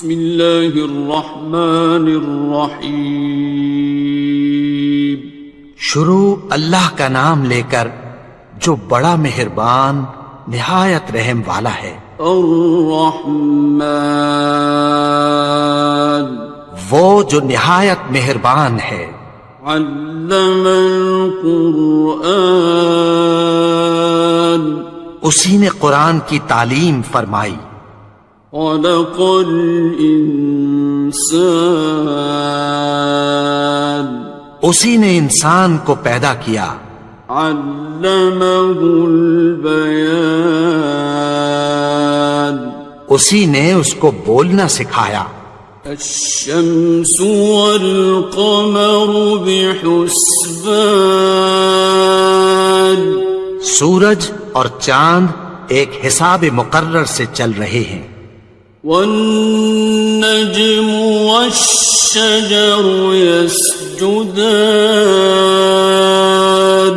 بسم اللہ الرحمن الرحیم. شروع اللہ کا نام لے کر جو بڑا مہربان نہایت رحم والا ہے. الرحمن وہ جو نہایت مہربان ہے. علم القرآن اسی نے قرآن کی تعلیم فرمائی. خلق الانسان اسی نے انسان کو پیدا کیا. علمہ البیان اسی نے اس کو بولنا سکھایا. الشمس والقمر بحسبان سورج اور چاند ایک حساب مقرر سے چل رہے ہیں. والنجم والشجر يسجدان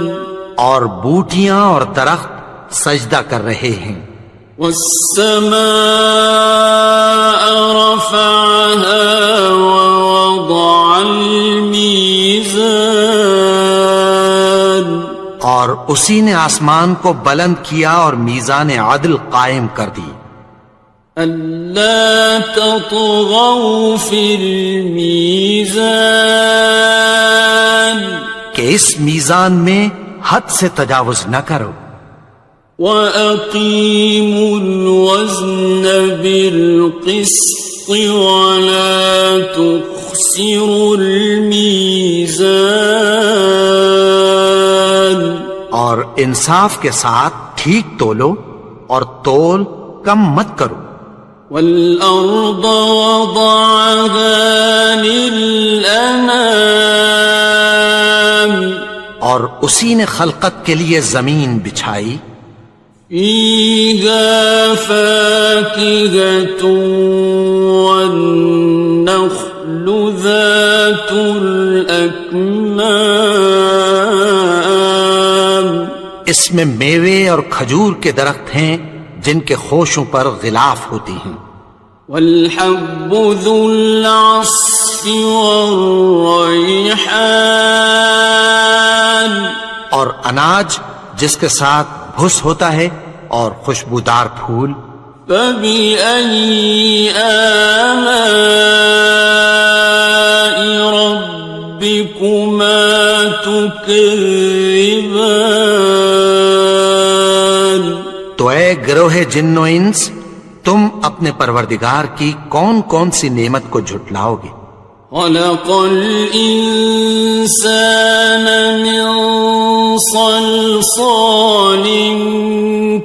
اور بوٹیاں اور درخت سجدہ کر رہے ہیں. والسماء رفعها ووضع الميزان اور اسی نے آسمان کو بلند کیا اور میزان عدل قائم کر دی. ألا تطغوا في الميزان کہ اس میزان میں حد سے تجاوز نہ کرو. وَأَقِيمُوا الْوَزْنَ بِالْقِسْطِ وَلَا تُخْسِرُوا الْمِيزَانَ اور انصاف کے ساتھ ٹھیک تولو اور تول کم مت کرو. وَالْأَرْضَ وَضَعَهَا لِلْأَنَامِ اور اسی نے خلقت کے لیے زمین بچھائی. فِيهَا فَاكِهَةٌ وَالنَّخْلُ ذَاتُ الْأَكْمَامِ اس میں میوے اور کھجور کے درخت ہیں جن کے خوشوں پر غلاف ہوتی ہیں. وَالْحَبُّ ذُو الْعَصْفِ وَالرَّيْحَانِ اور اناج جس کے ساتھ بھس ہوتا ہے اور خوشبودار پھول. فَبِأَيِّ آلَاءِ رَبِّكُمَا تُكَذِّبَانِ تو اے گروہ جن و انس تم اپنے پروردگار کی کون کون سی نعمت کو جھٹلاؤ گے. خلق الإنسان من صلصال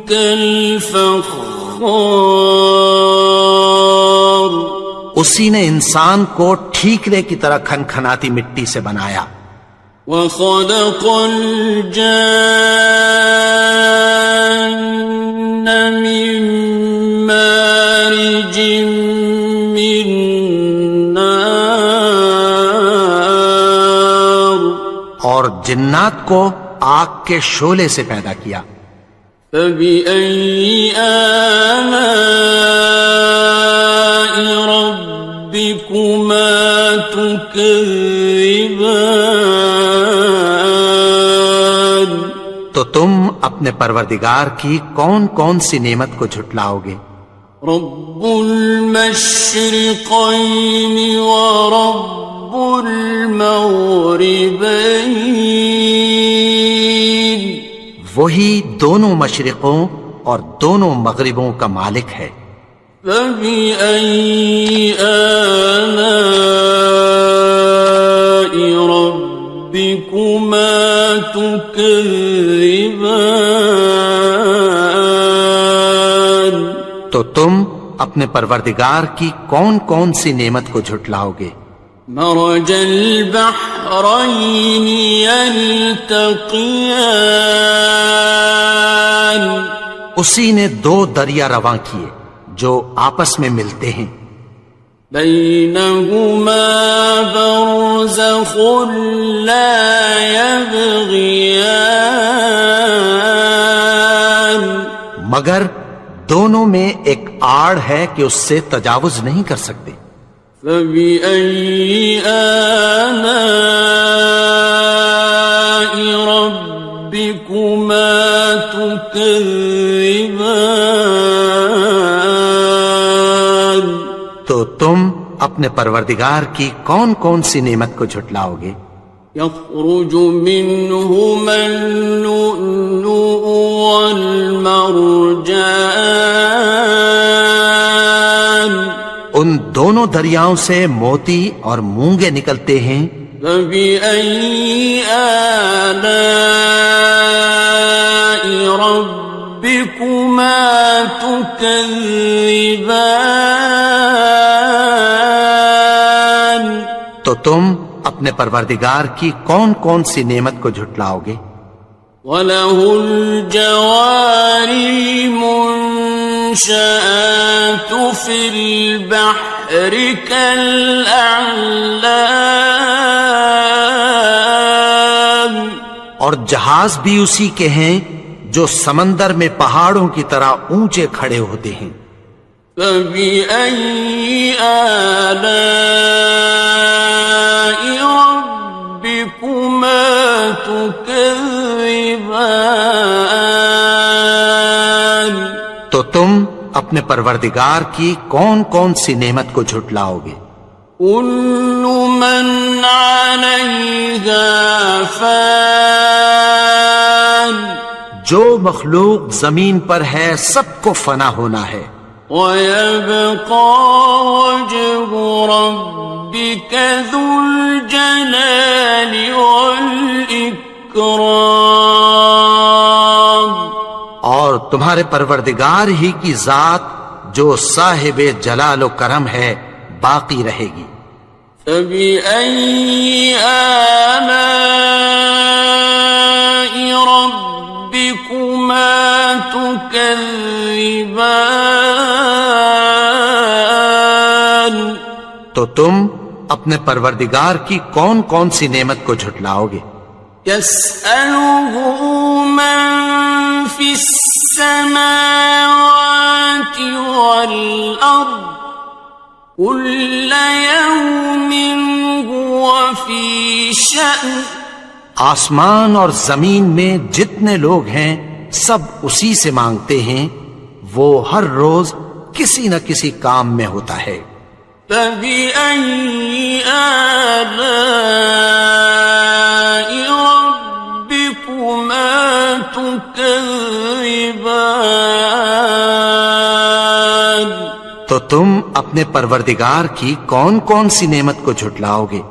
كالفخار اسی نے انسان کو ٹھیکرے کی طرح کھنکھناتی مٹی سے بنایا. وخلق الجان من مارج من نار اور جنات کو آگ کے شعلے سے پیدا کیا. فبأي آلاء ربكما تكذبان تو تم اپنے پروردگار کی کون کون سی نعمت کو جھٹلاؤ گے. رب المشرقين ورب المغربين وہی دونوں مشرقوں اور دونوں مغربوں کا مالک ہے. فبأي آلاء ربكما تكذبان تو تم اپنے پروردگار کی کون کون سی نعمت کو جھٹلاؤ گے. مرج البحرين يلتقيان اسی نے دو دریا رواں کیے جو آپس میں ملتے ہیں. بينهما برزخ لا يبغيان مگر دونوں میں ایک آڑ ہے کہ اس سے تجاوز نہیں کر سکتے. فبأي آلاء ربكما تكذبان. تو تم اپنے پروردگار کی کون کون سی نعمت کو جھٹلاؤ گے؟ يخرج منهما اللؤلؤ والمرجان. ان دونوں دریاؤں سے موتی اور مونگے نکلتے ہیں. فبأي آلاء ربكما تكذبان. تو تم اپنے پروردگار کی کون کون سی نعمت کو جھٹلاؤ گے؟ وَلَهُ الْجَوَارِ الْمُنشَآتُ فِي الْبَحْرِ كَالْأَعْلَامِ. اور جہاز بھی اسی کے ہیں جو سمندر میں پہاڑوں کی طرح اونچے کھڑے ہوتے ہیں. فَبِأَيِّ آلَاءِ رَبِّكُمَا تُكَذِّبَانِ. تو تم اپنے پروردگار کی کون کون سی نعمت کو جھٹلاؤ گے؟ كُلُّ مَنْ عَلَيْهَا فَانٍ. جو مخلوق زمین پر ہے سب کو فنا ہونا ہے. وَيَبْقَى وَجْهُ رَبِّكَ ذُو الْجَلَالِ وَالْإِكْرَامِ. اور تمہارے پروردگار ہی کی ذات جو صاحب جلال و کرم ہے باقی رہے گی. فَبِأَيِّ آلَاءِ رَبِّكُمَا تُكَذِّبَانِ. تو تم اپنے پروردگار کی کون کون سی نعمت کو جھٹلاؤ گے؟ يَسْأَلُهُ مَن فِي السَّمَاوَاتِ وَالْأَرْضِ كُلَّ يَوْمٍ هُوَ فِي شَأْنٍ. آسمان اور زمین میں جتنے لوگ ہیں سب اسی سے مانگتے ہیں، وہ ہر روز کسی نہ کسی کام میں ہوتا ہے. فَبِأَيِّ آلَاءِ رَبِّكُمَا تُكَذِّبَانِ. تو تم اپنے پروردگار کی کون کون سی نعمت کو جھٹلاؤ گے؟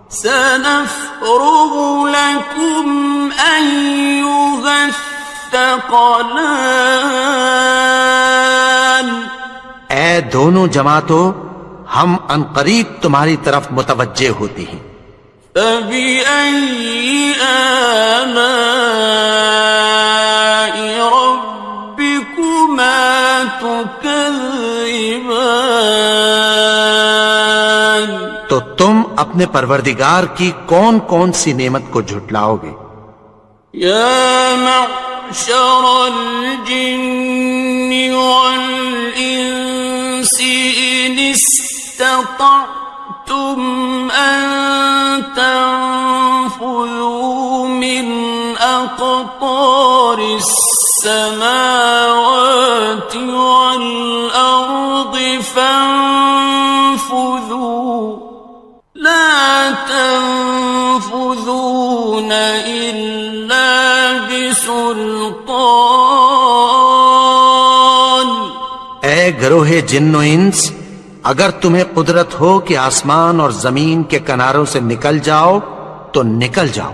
سَنَفْرُغُ لَكُمْ أَيُّهَ الثَّقَلَانِ. اے دونوں جماعتوں، ہم عنقریب تمہاری طرف متوجہ ہوتے ہیں. فَبِأَيِّ آلَاءِ رَبِّكُمَا تُكَذِّبَانِ. تو تم اپنے پروردگار کی کون کون سی نعمت کو جھٹلاؤ گے؟ يَا مَعْشَرَ الْجِنِّ وَالْإِنسِ إِنِ اسْتَطَعْتُمْ أَن تَنفُذُوا مِنْ أَقْطَارِ السَّمَاوَاتِ وَالْأَرْضِ فَانفُذُوا لَا تَنفُذُونَ إِلَّا بِسُلْطَانٍ. اے گروہ جن و انس، اگر تمہیں قدرت ہو کہ آسمان اور زمین کے کناروں سے نکل جاؤ تو نکل جاؤ،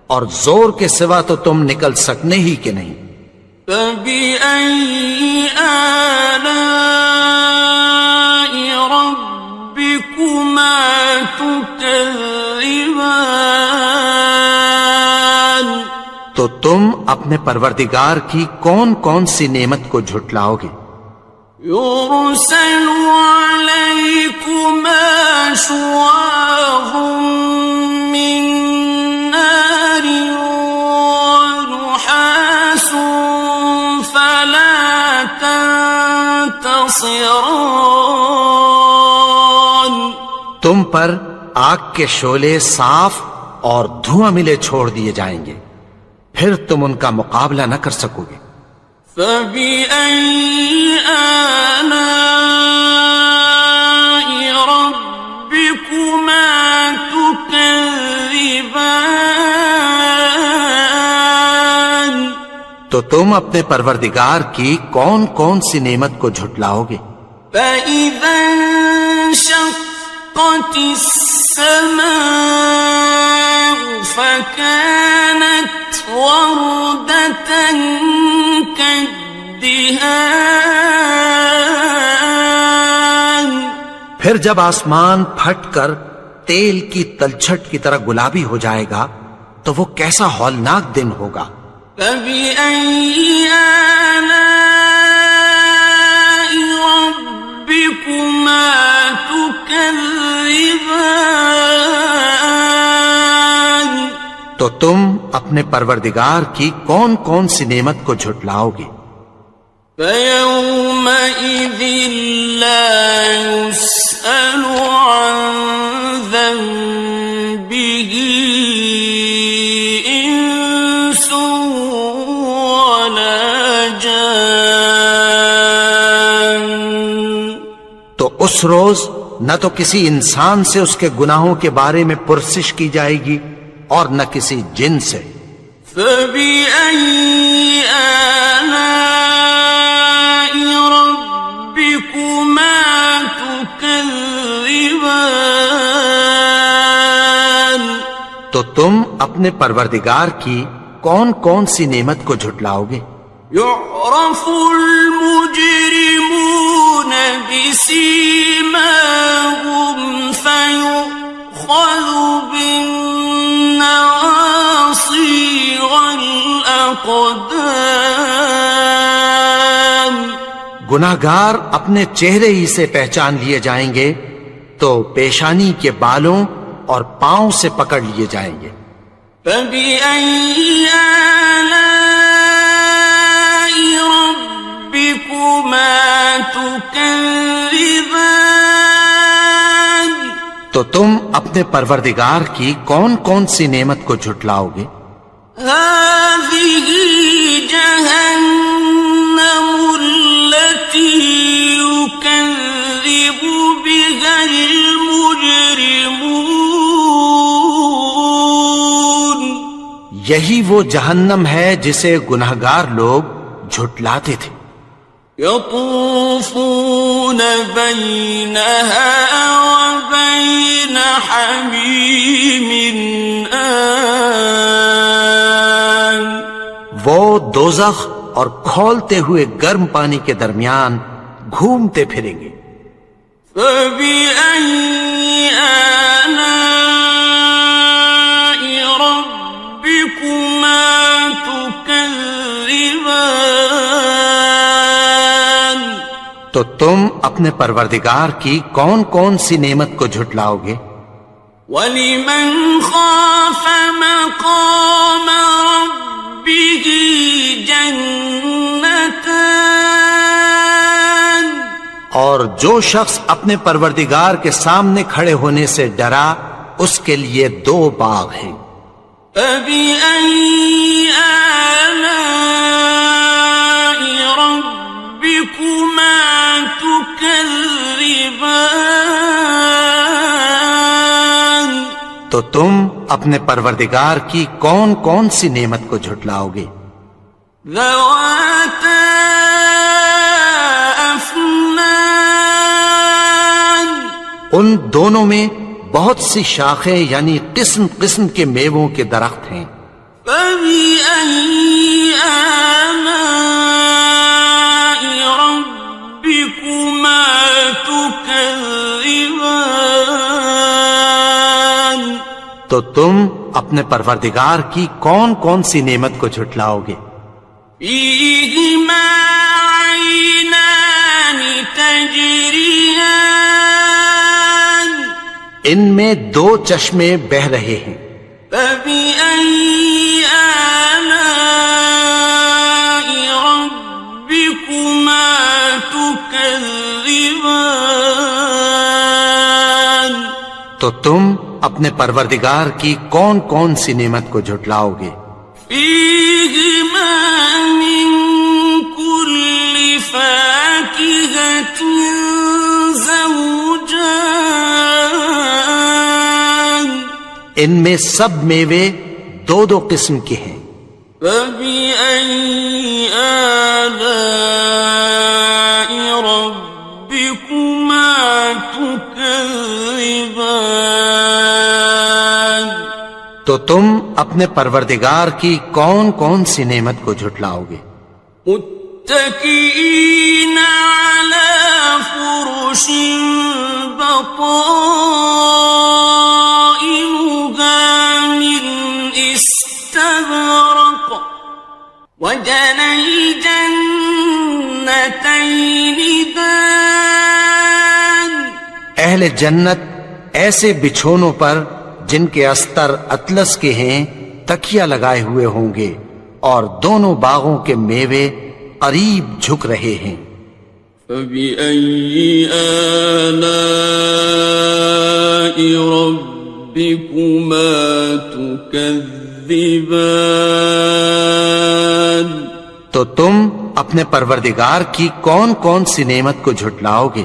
اور زور کے سوا تو تم نکل سکنے ہی کہ نہیں. فَبِأَيِّ آلَاءِ رَبِّكُمَا تُكَذِّبَانِ. تو تم اپنے پروردگار کی کون کون سی نعمت کو جھٹلاؤ گے؟ يُرْسَلُ عَلَيْكُمَا شُوَاظٌ مِّن نَّارٍ وَنُحَاسٌ فَلَا تَنْتَصِرَانِ. تم پر آگ کے شعلے صاف اور دھواں ملے چھوڑ دیے جائیں گے، پھر تم ان کا مقابلہ نہ کر سکو گے۔ فَبِأَيِّ آلَاءِ رَبِّكُمَا تُكَذِّبَانِ؟ تو تم اپنے پروردگار کی کون کون سی نعمت کو جھٹلاؤ گے؟ فَإِذَا انشَقَّتِ السَّمَاءُ فَكَانَتْ وَرْدَةً كَالدِّهَانِ، پھر جب آسمان پھٹ کر تیل کی تلچھٹ کی طرح گلابی ہو جائے گا تو وہ کیسا ہولناک دن ہوگا۔ فَبِأَيِّ آلَاءِ رَبِّكُمَا تُكَذِّبَانِ؟ تو تم اپنے پروردگار کی کون کون سی نعمت کو جھٹلاؤ گے؟ فَيَوْمَئِذٍ لَا يُسْأَلُ عَنْ ذَنبِهِ إِنسٌ وَلَا جَانٌ۔ تو اس روز نہ تو کسی انسان سے اس کے گناہوں کے بارے میں پرسش کی جائے گی اور نہ کسی جن سے۔ فَبِأَيِّ آلَاءِ رَبِّكُمَا تُكَذِّبَانِ؟ تو تم اپنے پروردگار کی کون کون سی نعمت کو جھٹلاؤ گے؟ يُعْرَفُ الْمُجْرِمُونَ بِسِيمَاهُمْ فَيُؤْخَذُ بِالنَّوَاصِي وَالْأَقْدَامِ۔ گناہگار اپنے چہرے ہی سے پہچان لیے جائیں گے تو پیشانی کے بالوں اور پاؤں سے پکڑ لیے جائیں گے۔ فَبِأَيِّ آلَاءِ رَبِّكُمَا تُكَذِّبَانِ؟ تو تم اپنے پروردگار کی کون کون سی نعمت کو جھٹلاؤ گے؟ هَٰذِهِ جَهَنَّمُ الَّتِي يُكَذِّبُ بِهَا الْمُجْرِمُونَ۔ یہی وہ جہنم ہے جسے گناہگار لوگ جھٹلاتے تھے۔ يَطُوفُونَ بَيْنَهَا وَبَيْنَ حَمِيمٍ آنٍ۔ وہ دوزخ اور کھولتے ہوئے گرم پانی کے درمیان گھومتے پھریں گے۔ فَبِأَيِّ آلَاءِ رَبِّكُمَا تُكَذِّبَانِ؟ تو تم اپنے پروردگار کی کون کون سی نعمت کو جھٹلاؤ گے؟ وَلِمَنْ خَافَ مَقَامَ رَبِّهِ جَنَّتَانِ؟ اور جو شخص اپنے پروردگار کے سامنے کھڑے ہونے سے ڈرا اس کے لیے 2 باغ ہیں۔ فَبِأَيِّ آلَاءِ رَبِّكُمَا تُكَذِّبَانِ؟ تو تم اپنے پروردگار کی کون کون سی نعمت کو جھٹلاؤ گے؟ ذَوَاتَا أَفْنَانٍ؟ ان دونوں میں بہت سی شاخیں یعنی قسم قسم کے میووں کے درخت ہیں۔ فَبِأَيِّ آلَاءِ رَبِّكُمَا تُكَذِّبَانِ؟ تو تم اپنے پروردگار کی کون کون سی نعمت کو جھٹلاؤ گے؟ فِيهِمَا عَيْنَانِ تَجْرِيَانِ؟ ان میں 2 چشمے بہ رہے ہیں۔ فَبِأَيِّ آلَاءِ رَبِّكُمَا تُكَذِّبَانِ؟ تو تم اپنے پروردگار کی کون کون سی نعمت کو جھٹلاؤ گے؟ فیہما من کل فاکہۃ زوجان، ان میں سب میوے دو دو قسم کے ہیں۔ فبأي آلاء ربكما تكذبان، تو تم اپنے پروردگار کی کون کون سی نعمت کو جھٹلاؤ گے؟ متكئين على فرش بطائنها من استبرق، وجنى الجنتين دان، اہل جنت ایسے بچھونوں پر جن کے استر اطلس کے ہیں تکیہ لگائے ہوئے ہوں گے، اور دونوں باغوں کے میوے قریب جھک رہے ہیں۔ فبأي آلاء ربكما تكذبان، تو تم اپنے پروردگار کی کون کون سی نعمت کو جھٹلاؤ گے؟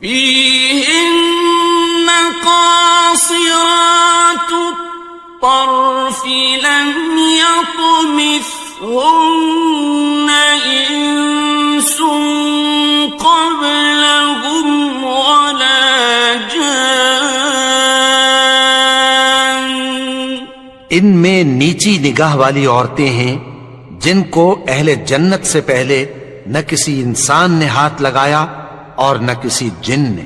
فيهن قاصرات الطرف لم يطمثهن إنس قبلهم ولا جان، ان میں نیچی نگاہ والی عورتیں ہیں جن کو اہل جنت سے پہلے نہ کسی انسان نے ہاتھ لگایا اور نہ کسی جن نے۔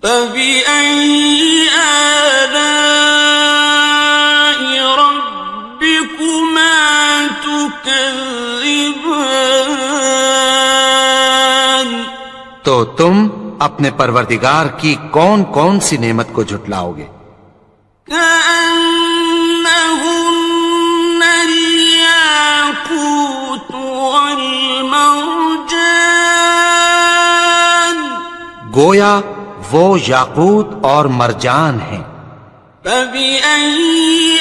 فبأي آلاء ربكما تكذبان، تو تم اپنے پروردگار کی کون کون سی نعمت کو جھٹلاؤ گے؟ كأنهن الياقوت والمرجان، گویا وہ یاقوت اور مرجان ہیں۔ فبأي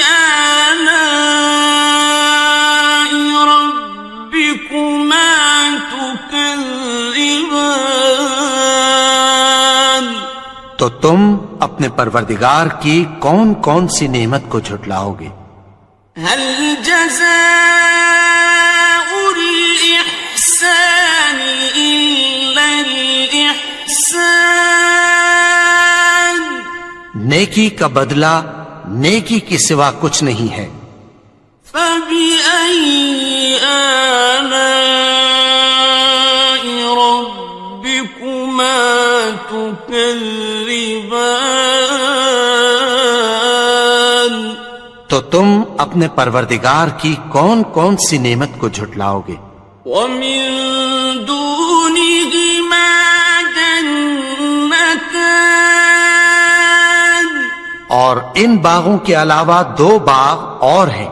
آلاء ربكما تكذبان، تو تم اپنے پروردگار کی کون کون سی نعمت کو جھٹلاؤ گے؟ هل جزاء الإحسان إلا الإحسان، نیکی کا بدلہ نیکی کے سوا کچھ نہیں ہے۔ فبأي آلاء ربكما تكذبان، تو تم اپنے پروردگار کی کون کون سی نعمت کو جھٹلاؤ گے؟ ومن دونهما جنتان، اور ان باغوں کے علاوہ دو باغ اور ہیں۔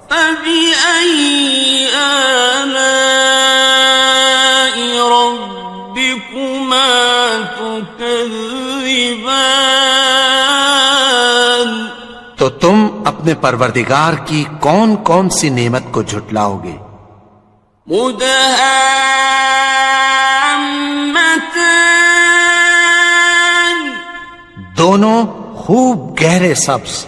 فبأي آلاء ربكما تكذبان، تو تم اپنے پروردگار کی کون کون سی نعمت کو جھٹلاؤ گے؟ مدهامتان، دونوں خوب گہرے سبز۔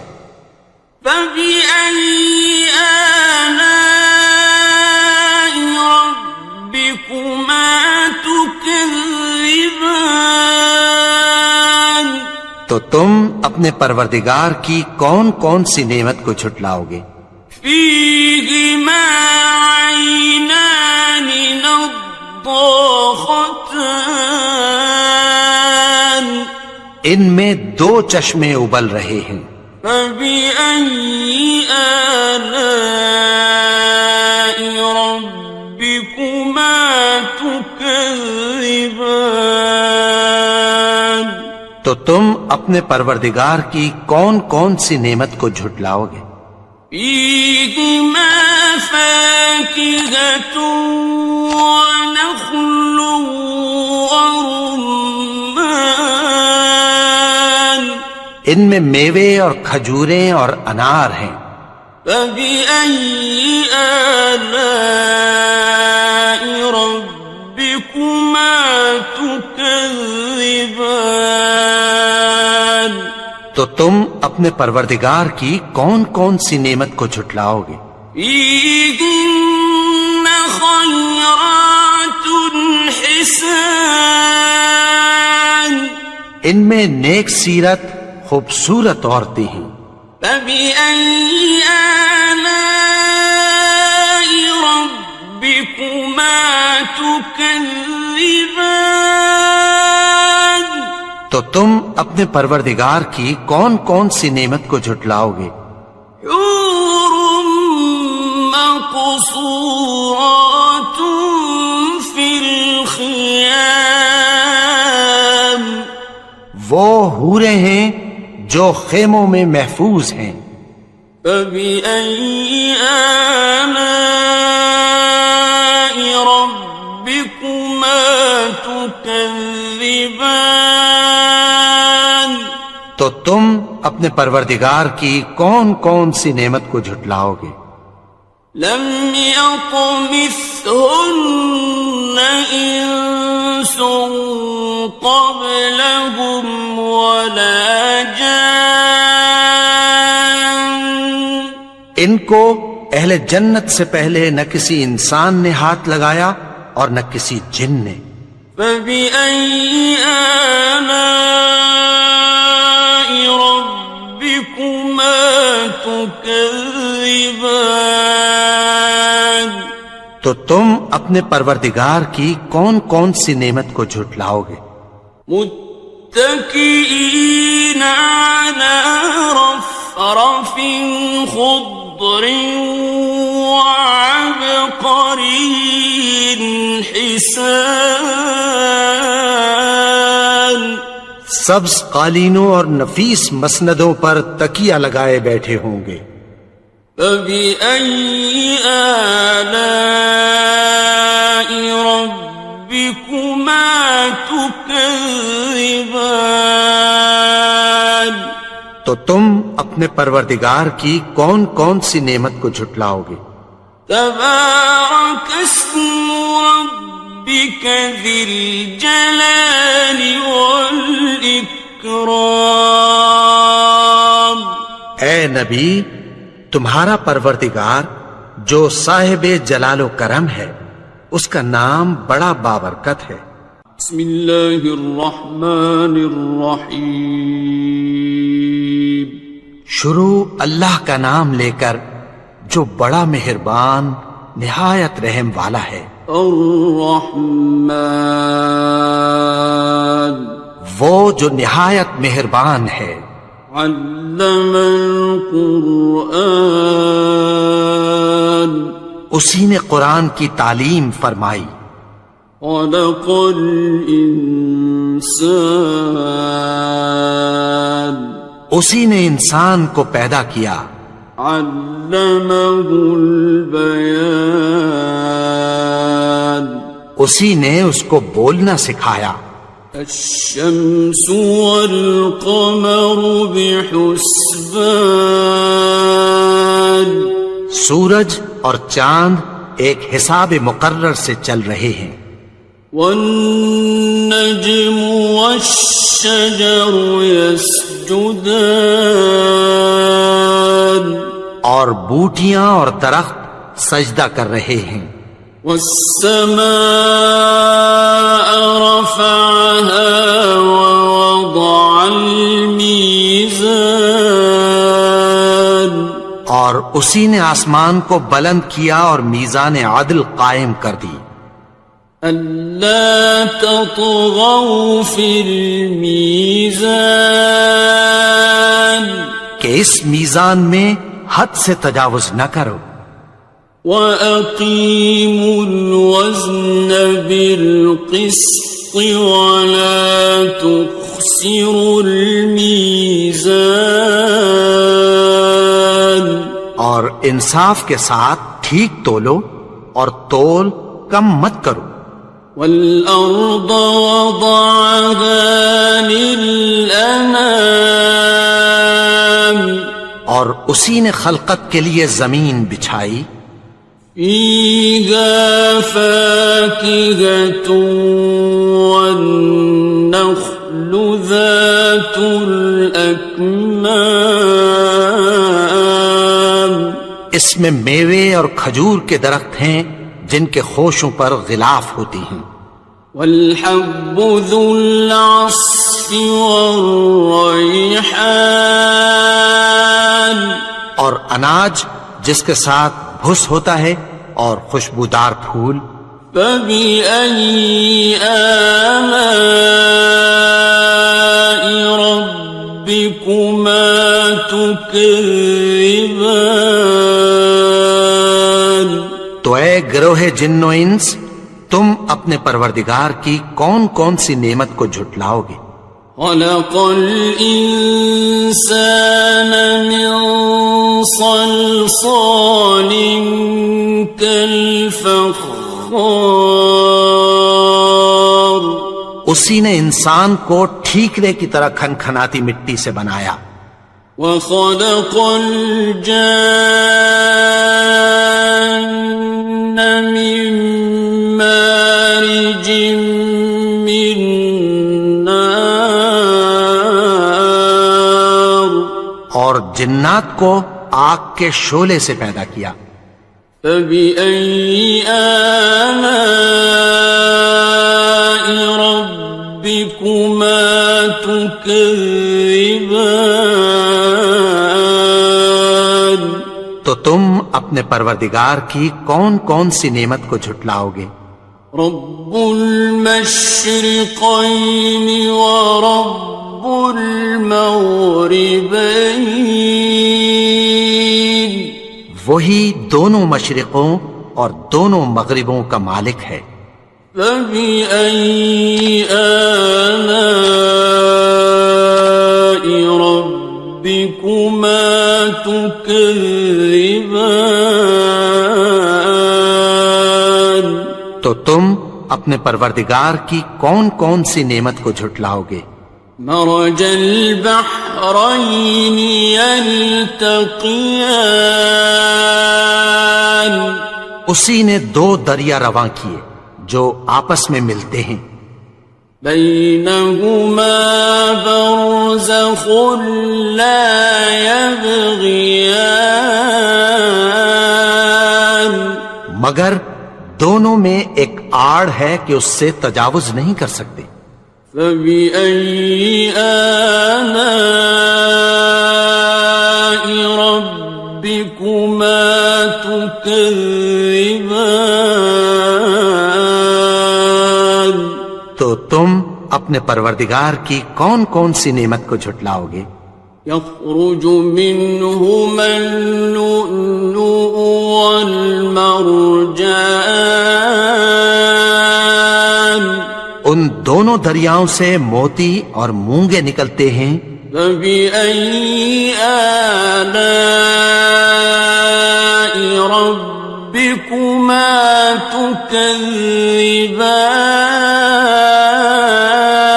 فبأي آلاء ربكما تكذبان، تو تم اپنے پروردگار کی کون کون سی نعمت کو جھٹلاؤ گے؟ فيهما عينان نضاختان، ان میں دو چشمے ابل رہے ہیں۔ فبأي آلاء ربكما تكذبان، تو تم اپنے پروردگار کی کون کون سی نعمت کو جھٹلاؤ گے؟ فيهما فاكهة ونخل ورمان، ان میں میوے اور کھجوریں اور انار ہیں۔ فبأي آلاء ربكما تكذبان؟ تو تم اپنے پروردگار کی کون کون سی نعمت کو جھٹلاؤ گے؟ فيهن خيرات حسان، ان میں نیک سیرت خوبصورت عورتیں ہیں۔ فبأي آلاء ربكما تكذبان؟ تو تم اپنے پروردگار کی کون کون سی نعمت کو جھٹلاؤ گے؟ حور مقصورات في الخيام، وہ حوریں ہیں جو خیموں میں محفوظ ہیں۔ فبأي آلاء ربكما تكذبان؟ تو تم اپنے پروردگار کی کون کون سی نعمت کو جھٹلاؤ گے؟ لم يطمثهن إنس قبلهم ولا جان، ان کو اہل جنت سے پہلے نہ کسی انسان نے ہاتھ لگایا اور نہ کسی جن نے۔ فبأي آلاء ربكما تكذبان؟ تو تم اپنے پروردگار کی کون کون سی نعمت کو جھٹلاؤ گے؟ متكئين على رفرف خضر وعبقري حسان، سبز قالینوں اور نفیس مسندوں پر تکیہ لگائے بیٹھے ہوں گے۔ فبأي آلاء ربكما تكذبان؟ تو تم اپنے پروردگار کی کون کون سی نعمت کو جھٹلاؤ گے؟ تبارك اسم ربك ذي الجلال والإكرام۔ اے نبی، تمہارا پروردگار جو صاحب جلال و کرم ہے، اس کا نام بڑا بابرکت ہے۔ بسم اللہ الرحمن الرحیم، شروع اللہ کا نام لے کر جو بڑا مہربان نہایت رحم والا ہے۔ الرحمن، وہ جو نہایت مہربان ہے۔ علم القرآن، اسی نے قرآن کی تعلیم فرمائی۔ خلق الانسان، اسی نے انسان کو پیدا کیا۔ علمہ البیان، اسی نے اس کو بولنا سکھایا۔ الشمس والقمر بحسبان، سورج اور چاند ایک حساب مقرر سے چل رہے ہیں۔ والنجم والشجر يسجدان، اور بوٹیاں اور درخت سجدہ کر رہے ہیں۔ والسماء رفعها ووضع الميزان، اور اسی نے آسمان کو بلند کیا اور میزان عدل قائم کر دی۔ ألا تطغوا في الميزان، کہ اس میزان میں حد سے تجاوز نہ کرو۔ وَأَقِيمُوا الْوَزْنَ بِالْقِسْطِ وَلَا تُخْسِرُوا الْمِيزَانَ، اور انصاف کے ساتھ ٹھیک تولو اور تول کم مت کرو۔ وَالْأَرْضَ وَضَعَهَا لِلْأَنَامِ، اور اسی نے خلقت کے لیے زمین بچھائی فيها فاكهة والنخل ذات الأكمام اس میں میوے اور کھجور کے درخت ہیں جن کے خوشوں پر غلاف ہوتی ہیں والحب ذو العصف والریحان اور اناج جس کے ساتھ بھس ہوتا ہے اور خوشبودار پھول فبأي آلاء ربكما تكذبان تو اے گروہ جن و انس تم اپنے پروردگار کی کون کون سی نعمت کو جھٹلاؤ گے خلق الإنسان من صلصال كالفخار اسی نے انسان کو ٹھیکرے کی طرح کھنکھناتی مٹی سے بنایا وخلق الجان من مارج من نار اور جنات کو آگ کے شعلے سے پیدا کیا فبأي آلاء ربكما تكذبان تو تم اپنے پروردگار کی کون کون سی نعمت کو جھٹلاؤ گے رب المشرقين ورب المغربين وہی دونوں مشرقوں اور دونوں مغربوں کا مالک ہے فبأي آلاء ربكما تكذبان تو تم اپنے پروردگار کی کون کون سی نعمت کو جھٹلاؤ گے مرج البحرين يلتقيان اسی نے دو دریا رواں کیے جو آپس میں ملتے ہیں بينهما برزخ لا يبغيان مگر دونوں میں ایک آڑ ہے کہ اس سے تجاوز نہیں کر سکتے فبأي آلاء ربكما تكذبان تو تم اپنے پروردگار کی کون کون سی نعمت کو جھٹلاؤ گے يخرج منهما اللؤلؤ والمرجان ان دونوں دریاؤں سے موتی اور مونگے نکلتے ہیں فبأي آلاء ربكما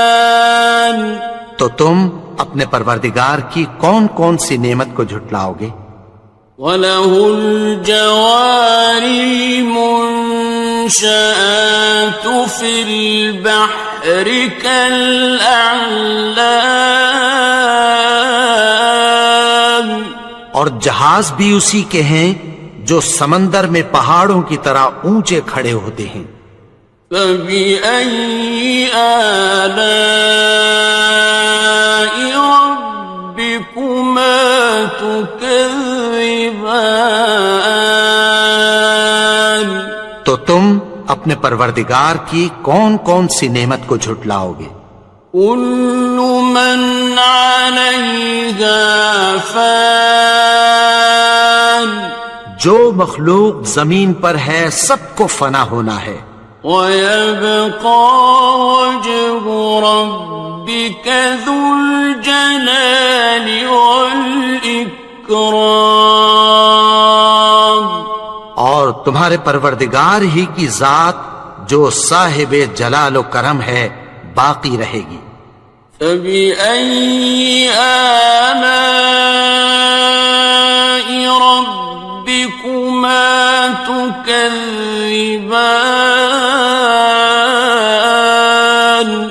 تكذبان تو تم اپنے پروردگار کی کون کون سی نعمت کو جھٹلاؤ گے وَلَهُ الْجَوَارِ الْمُنشَآتُ فِي الْبَحْرِ كَالْأَعْلَامِ اور جہاز بھی اسی کے ہیں جو سمندر میں پہاڑوں کی طرح اونچے کھڑے ہوتے ہیں فَبِأَيِّ آلَاءِ رَبِّكُمَا تُكَذِّبَانِ تو تم اپنے پروردگار کی کون کون سی نعمت کو جھٹلاؤ گے كُلُّ مَنْ عَلَيْهَا فَانٍ جو مخلوق زمین پر ہے سب کو فنا ہونا ہے وَيَبْقَى وَجْهُ رَبِّكَ ذُو الْجَلَالِ وَالْإِكْرَامِ اور تمہارے پروردگار ہی کی ذات جو صاحب جلال و کرم ہے باقی رہے گی فَبِأَيِّ آلَاءِ تكذبان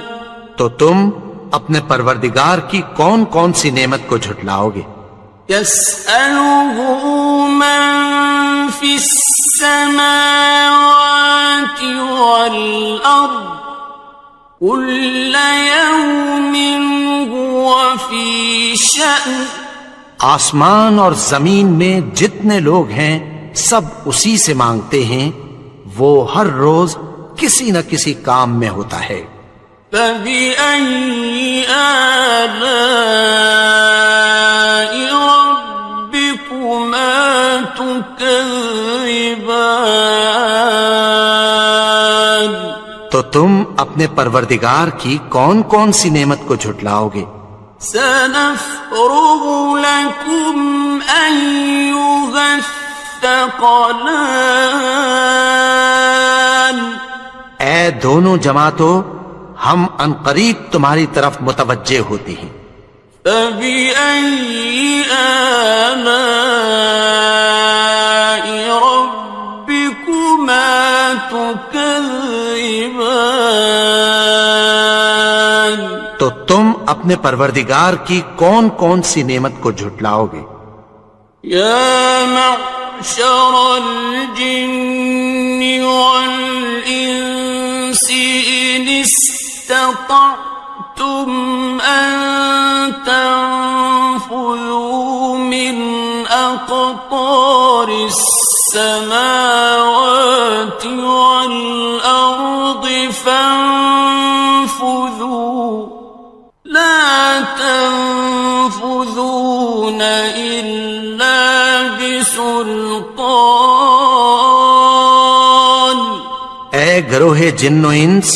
تو تم اپنے پروردگار کی کون کون سی نعمت کو جھٹلاؤ گے؟ يسأله من في السماوات والأرض كل يوم هو في شأن آسمان اور زمین میں جتنے لوگ ہیں سب اسی سے مانگتے ہیں، وہ ہر روز کسی نہ کسی کام میں ہوتا ہے۔ فبأي آلاء ربكما تكذبان تو تم اپنے پروردگار کی کون کون سی نعمت کو جھٹلاؤ گے؟ سنفرغ لكم أيها الثقلان اے دونوں جماعتوں، ہم عنقریب تمہاری طرف متوجہ ہوتے ہیں۔ فبأي آلاء ربكما تكذبان تو تم اپنے پروردگار کی کون کون سی نعمت کو جھٹلاؤ گے؟ يا معشر الجن والإنس إن استطعتم أن تنفذوا من أقطار السماوات والأرض فانفذوا لا تنفذون إلا بسلطان اے گروہ جن و انس،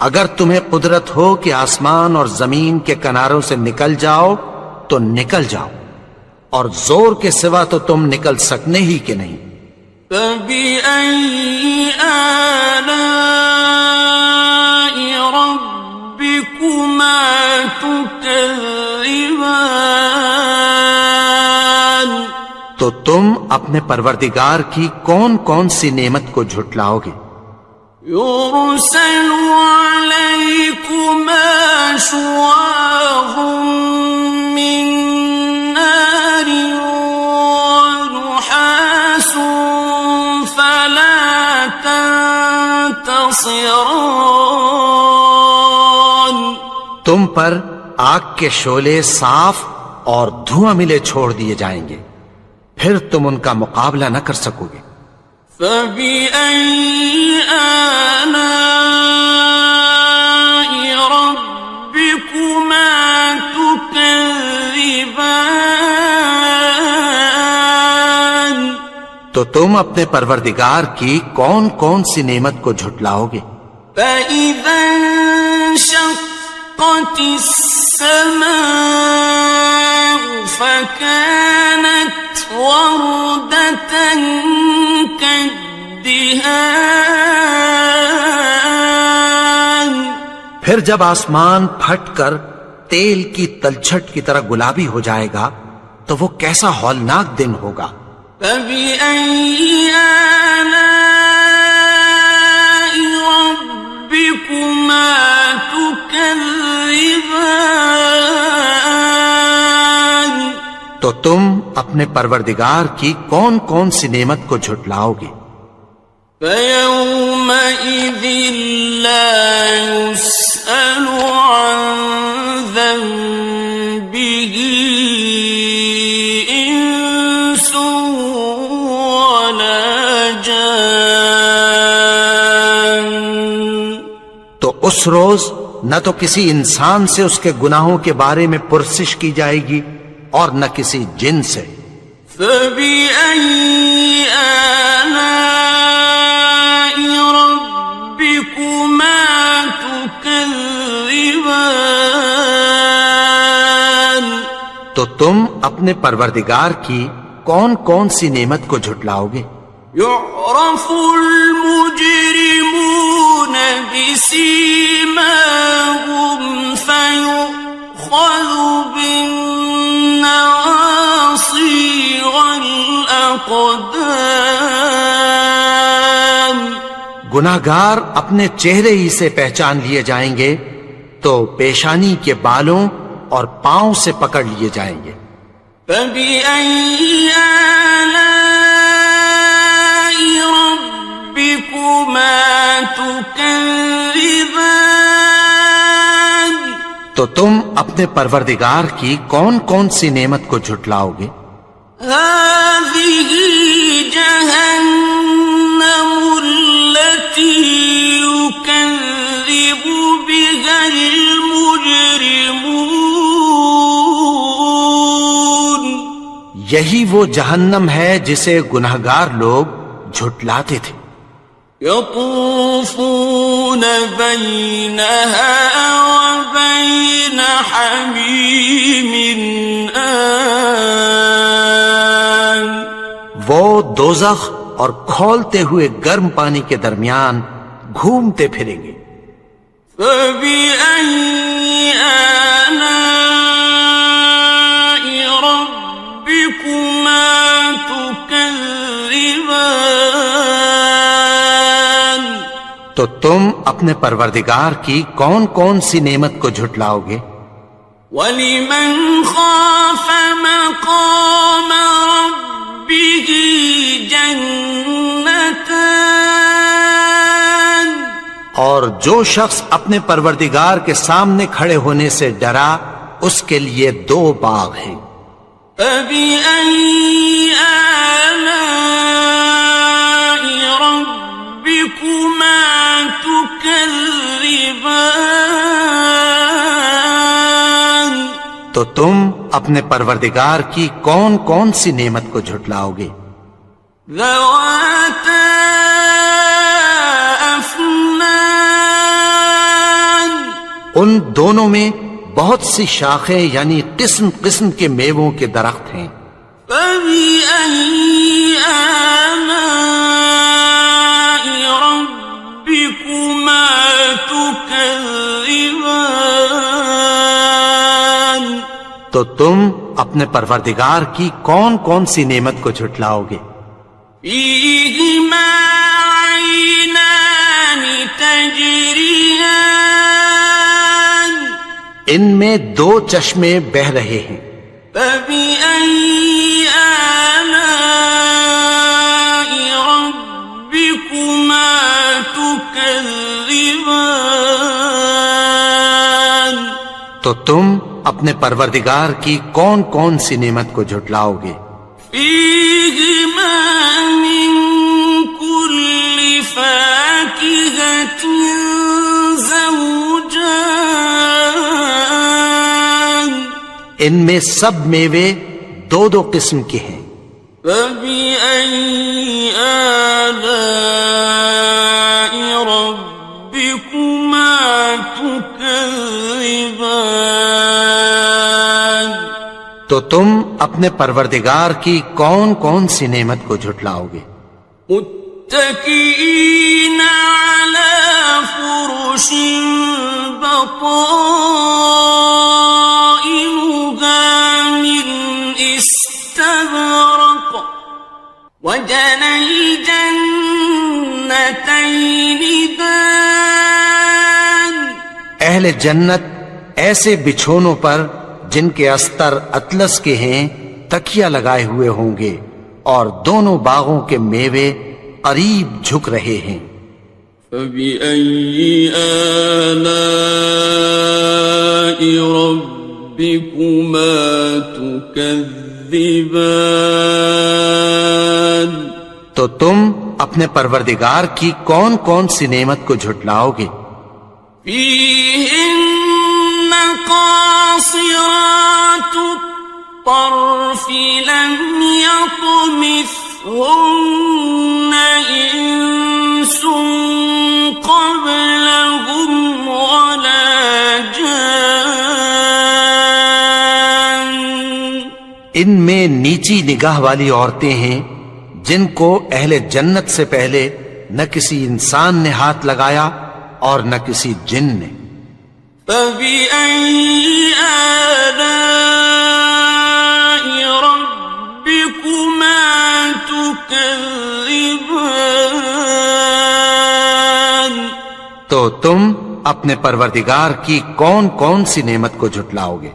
اگر تمہیں قدرت ہو کہ آسمان اور زمین کے کناروں سے نکل جاؤ تو نکل جاؤ، اور زور کے سوا تو تم نکل سکنے ہی کہ نہیں۔ فبأي آلاء ربكما تكذبان تو تم اپنے پروردگار کی کون کون سی نعمت کو جھٹلاؤ گے؟ يرسل عليكما شواظ من نار ونحاس فلا تنتصران تم پر آگ کے شعلے صاف اور دھواں ملے چھوڑ دیے جائیں گے، پھر تم ان کا مقابلہ نہ کر سکو گے۔ فبأي آلاء ربكما تكذبان تو تم اپنے پروردگار کی کون کون سی نعمت کو جھٹلاؤ گے؟ فإذا انشقت السماء فكانت وردة كالدهان پھر جب آسمان پھٹ کر تیل کی تلچھٹ کی طرح گلابی ہو جائے گا تو وہ کیسا ہولناک دن ہوگا۔ فبأي آلاء ربكما تكذبان تو تم اپنے پروردگار کی کون کون سی نعمت کو جھٹلاؤ گے؟ فيومئذ لا يسأل عن ذنبه إنس ولا جان تو اس روز نہ تو کسی انسان سے اس کے گناہوں کے بارے میں پرسش کی جائے گی اور نہ کسی جن سے۔ فبأي آلاء ربكما تكذبان تو تم اپنے پروردگار کی کون کون سی نعمت کو جھٹلاؤ گے؟ يعرف المجرمون بسيماهم فيؤخذ بالنواصي والأقدام گناہگار اپنے چہرے ہی سے پہچان لیے جائیں گے تو پیشانی کے بالوں اور پاؤں سے پکڑ لیے جائیں گے. فَبِأَيِّ آلَاءِ رَبِّكُمَا تُكَذِّبَانِ تو تم اپنے پروردگار کی کون کون سی نعمت کو جھٹلاؤ گے؟ هَٰذِهِ جَهَنَّمُ الَّتِي يُكَذِّبُ بِهَا الْمُجْرِمُونَ یہی وہ جہنم ہے جسے گناہگار لوگ جھٹلاتے تھے. يطوفون بينها وبين حميم آن وہ دوزخ اور کھولتے ہوئے گرم پانی کے درمیان گھومتے پھریں گے. فبأي آلاء ربكما تكذبان تو تم اپنے پروردگار کی کون کون سی نعمت کو جھٹلاؤ گے؟ وَلِمَنْ خَافَ مَقَامَ رَبِّهِ جَنَّتَانِ اور جو شخص اپنے پروردگار کے سامنے کھڑے ہونے سے ڈرا اس کے لیے 2 باغ ہیں. فَبِأَيِّ آلَاءِ رَبِّكُمَا تُكَذِّبَانِ تو تم اپنے پروردگار کی کون کون سی نعمت کو جھٹلاؤ گے؟ ذَوَاتَا أَفْنَانٍ ان دونوں میں بہت سی شاخیں یعنی قسم قسم کے میووں کے درخت ہیں. فَبِأَيِّ آلَاءِ رَبِّكُمَا تُكَذِّبَانِ تو تم اپنے پروردگار کی کون کون سی نعمت کو جھٹلاؤ گے؟ فِيهِمَا عَيْنَانِ تَجْرِيَانِ ان میں 2 چشمے بہ رہے ہیں. فَبِأَيِّ آلَاءِ رَبِّكُمَا تُكَذِّبَانِ تو تم اپنے پروردگار کی کون کون سی نعمت کو جھٹلاؤ گے؟ فِيهِمَا مِن كُلِّ فَاكِهَةٍ زَوْجَانِ ان میں سب میوے 2 قسم کے ہیں. فَبِأَيِّ آلَاءِ رَبِّكُمَا تُكَذِّبَانِ تو تم اپنے پروردگار کی کون کون سی نعمت کو جھٹلاؤ گے؟ متكئين على فرش بطائنها من استبرق وجنى الجنتين دان اہل جنت ایسے بچھونوں پر جن کے استر اطلس کے ہیں تکیہ لگائے ہوئے ہوں گے اور دونوں باغوں کے میوے قریب جھک رہے ہیں. فَبِأَيِّ آلَاءِ رَبِّكُمَا تُكَذِّبَانِ تو تم اپنے پروردگار کی کون کون سی نعمت کو جھٹلاؤ گے؟ فِيهِنَّ قَاصِرَاتُ الطَّرْفِ لَمْ يَطْمِثْهُنَّ إِنسٌ قَبْلَهُمْ وَلَا جَانٌّ ان میں نیچی نگاہ والی عورتیں ہیں جن کو اہل جنت سے پہلے نہ کسی انسان نے ہاتھ لگایا اور نہ کسی جن نے. فَبِأَيِّ آلَاءِ رَبِّكُمَا تُكَذِّبَانِ تو تم اپنے پروردگار کی کون کون سی نعمت کو جھٹلاؤ گے؟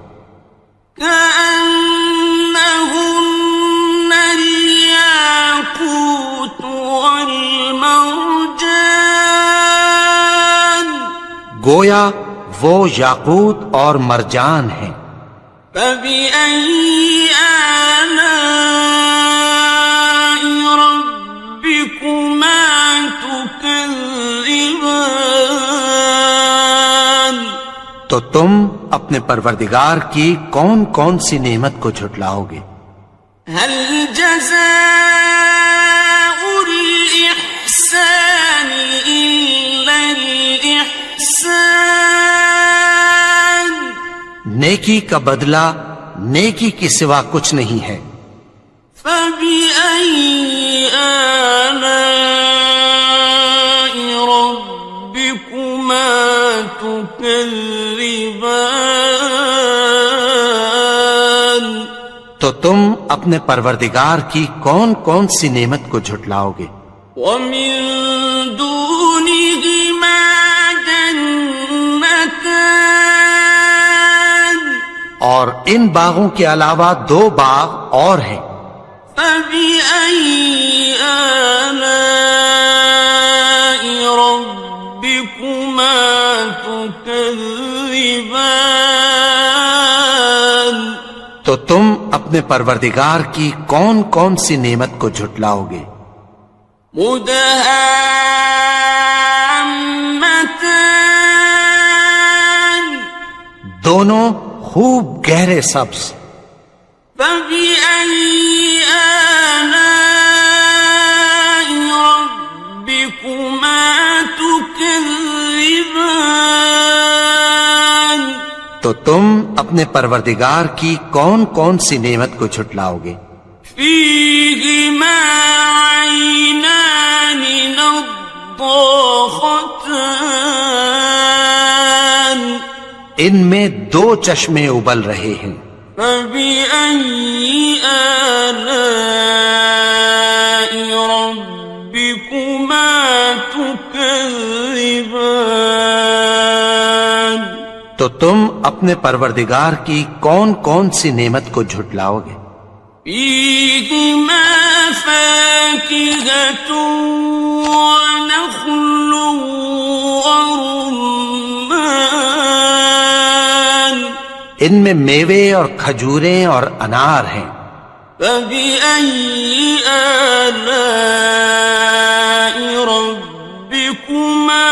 كأنهن الياقوت والمرجان گویا وہ یاقوت اور مرجان ہیں۔ فبأي آلاء ربكما تكذبان تو تم اپنے پروردگار کی کون کون سی نعمت کو جھٹلاؤ گے؟ هل جزاء الإحسان إلا الإحسان نیکی کا بدلہ نیکی کے سوا کچھ نہیں ہے۔ فبأي آلاء ربكما تكذبان تو تم اپنے پروردگار کی کون کون سی نعمت کو جھٹلاؤ گے؟ ومن دونهما جنتان اور ان باغوں کے علاوہ دو باغ اور ہیں۔ فبأي آلاء ربكما تكذبان تو تم اپنے پروردگار کی کون کون سی نعمت کو جھٹلاؤ گے؟ مدهامتان دونوں خوب گہرے سبز۔ فبأي آلاء ربكما تكذبان تو تم اپنے پروردگار کی کون کون سی نعمت کو جھٹلاؤ گے؟ فيهما عينان نضاختان ان میں دو چشمے ابل رہے ہیں۔ فبأي آلاء ربكما تكذبان تو تم اپنے پروردگار کی کون کون سی نعمت کو جھٹلاؤ گے؟ فيهما فاكهة ونخل ورمان ان میں میوے اور کھجوریں اور انار ہیں۔ فبأي آلاء ربكما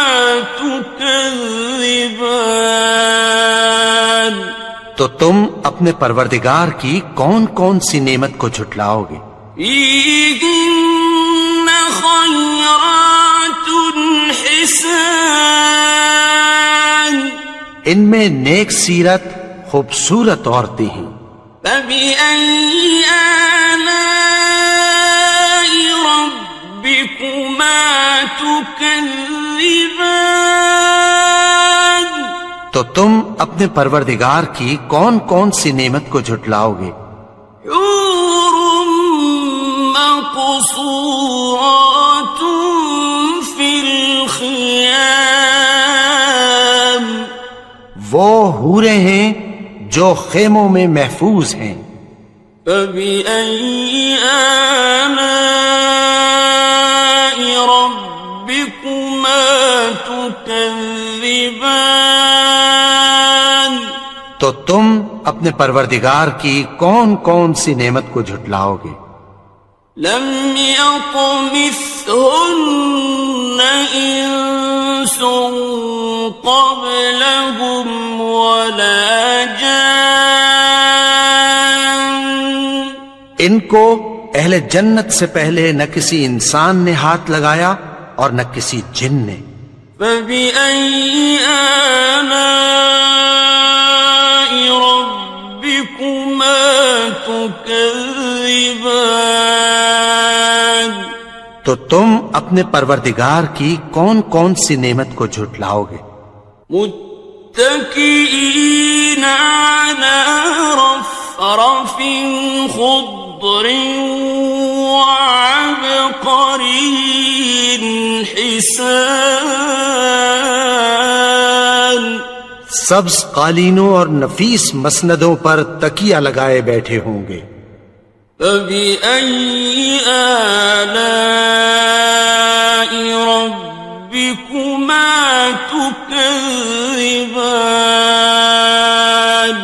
تكذبان تو تم اپنے پروردگار کی کون کون سی نعمت کو جھٹلاؤ گے؟ فيهن خيرات حسان ان میں نیک سیرت خوبصورت عورتیں ہیں۔ فبأي آلاء ربكما تكذبان تو تم اپنے پروردگار کی کون کون سی نعمت کو جھٹلاؤ گے؟ حور مقصورات في الخيام وہ حوریں ہیں جو خیموں میں محفوظ ہیں۔ فبأي آلاء ربكما تكذبان تو تم اپنے پروردگار کی کون کون سی نعمت کو جھٹلاؤ گے؟ لم يطمثهن إنس قبلهم ولا جان ان کو اہل جنت سے پہلے نہ کسی انسان نے ہاتھ لگایا اور نہ کسی جن نے۔ فبأي آلاء ربكما تكذبان تو تم اپنے پروردگار کی کون کون سی نعمت کو جھٹلاؤ گے؟ متكئين على رفرف خضر وعبقري حسان سبز قالینوں اور نفیس مسندوں پر تکیہ لگائے بیٹھے ہوں گے. فَبِأَيِّ آلَاءِ رَبِّكُمَا تُكَذِّبَانِ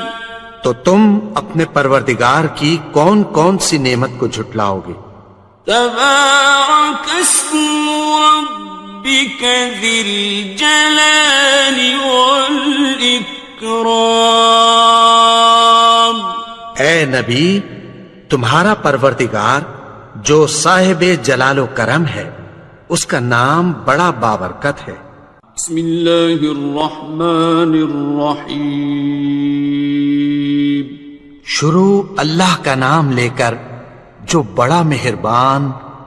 تو تم اپنے پروردگار کی کون کون سی نعمت کو جھٹلاؤ گے؟ تبارك اسم ربك ذي الجلال والإكرام. اے نبی، تمہارا پروردگار جو صاحب جلال و کرم ہے، اس کا نام بڑا بابرکت ہے. بسم اللہ الرحمن الرحیم. شروع اللہ کا نام لے کر جو بڑا مہربان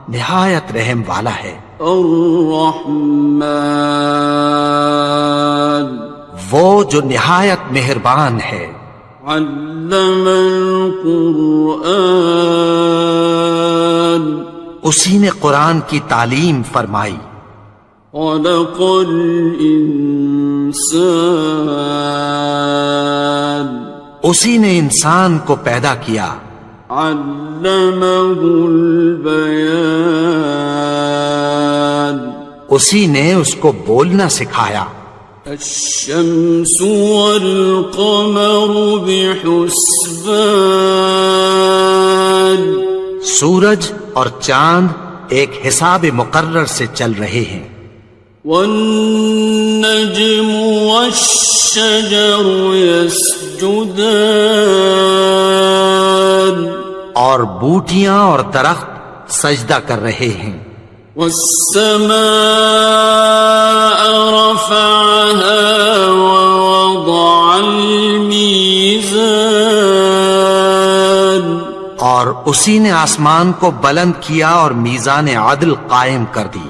نہایت رحم والا ہے. الرحمن، وہ جو نہایت مہربان ہے. علم القرآن، اسی نے قرآن کی تعلیم فرمائی. خلق الانسان، اسی نے انسان کو پیدا کیا. علمہ البیان، اسی نے اس کو بولنا سکھایا. الشمس والقمر بحسبان، سورج اور چاند ایک حساب مقرر سے چل رہے ہیں. والنجم والشجر يسجدان، اور بوٹیاں اور درخت سجدہ کر رہے ہیں. والسماء رفعها ووضع الميزان، اور اسی نے آسمان کو بلند کیا اور میزان عدل قائم کر دی.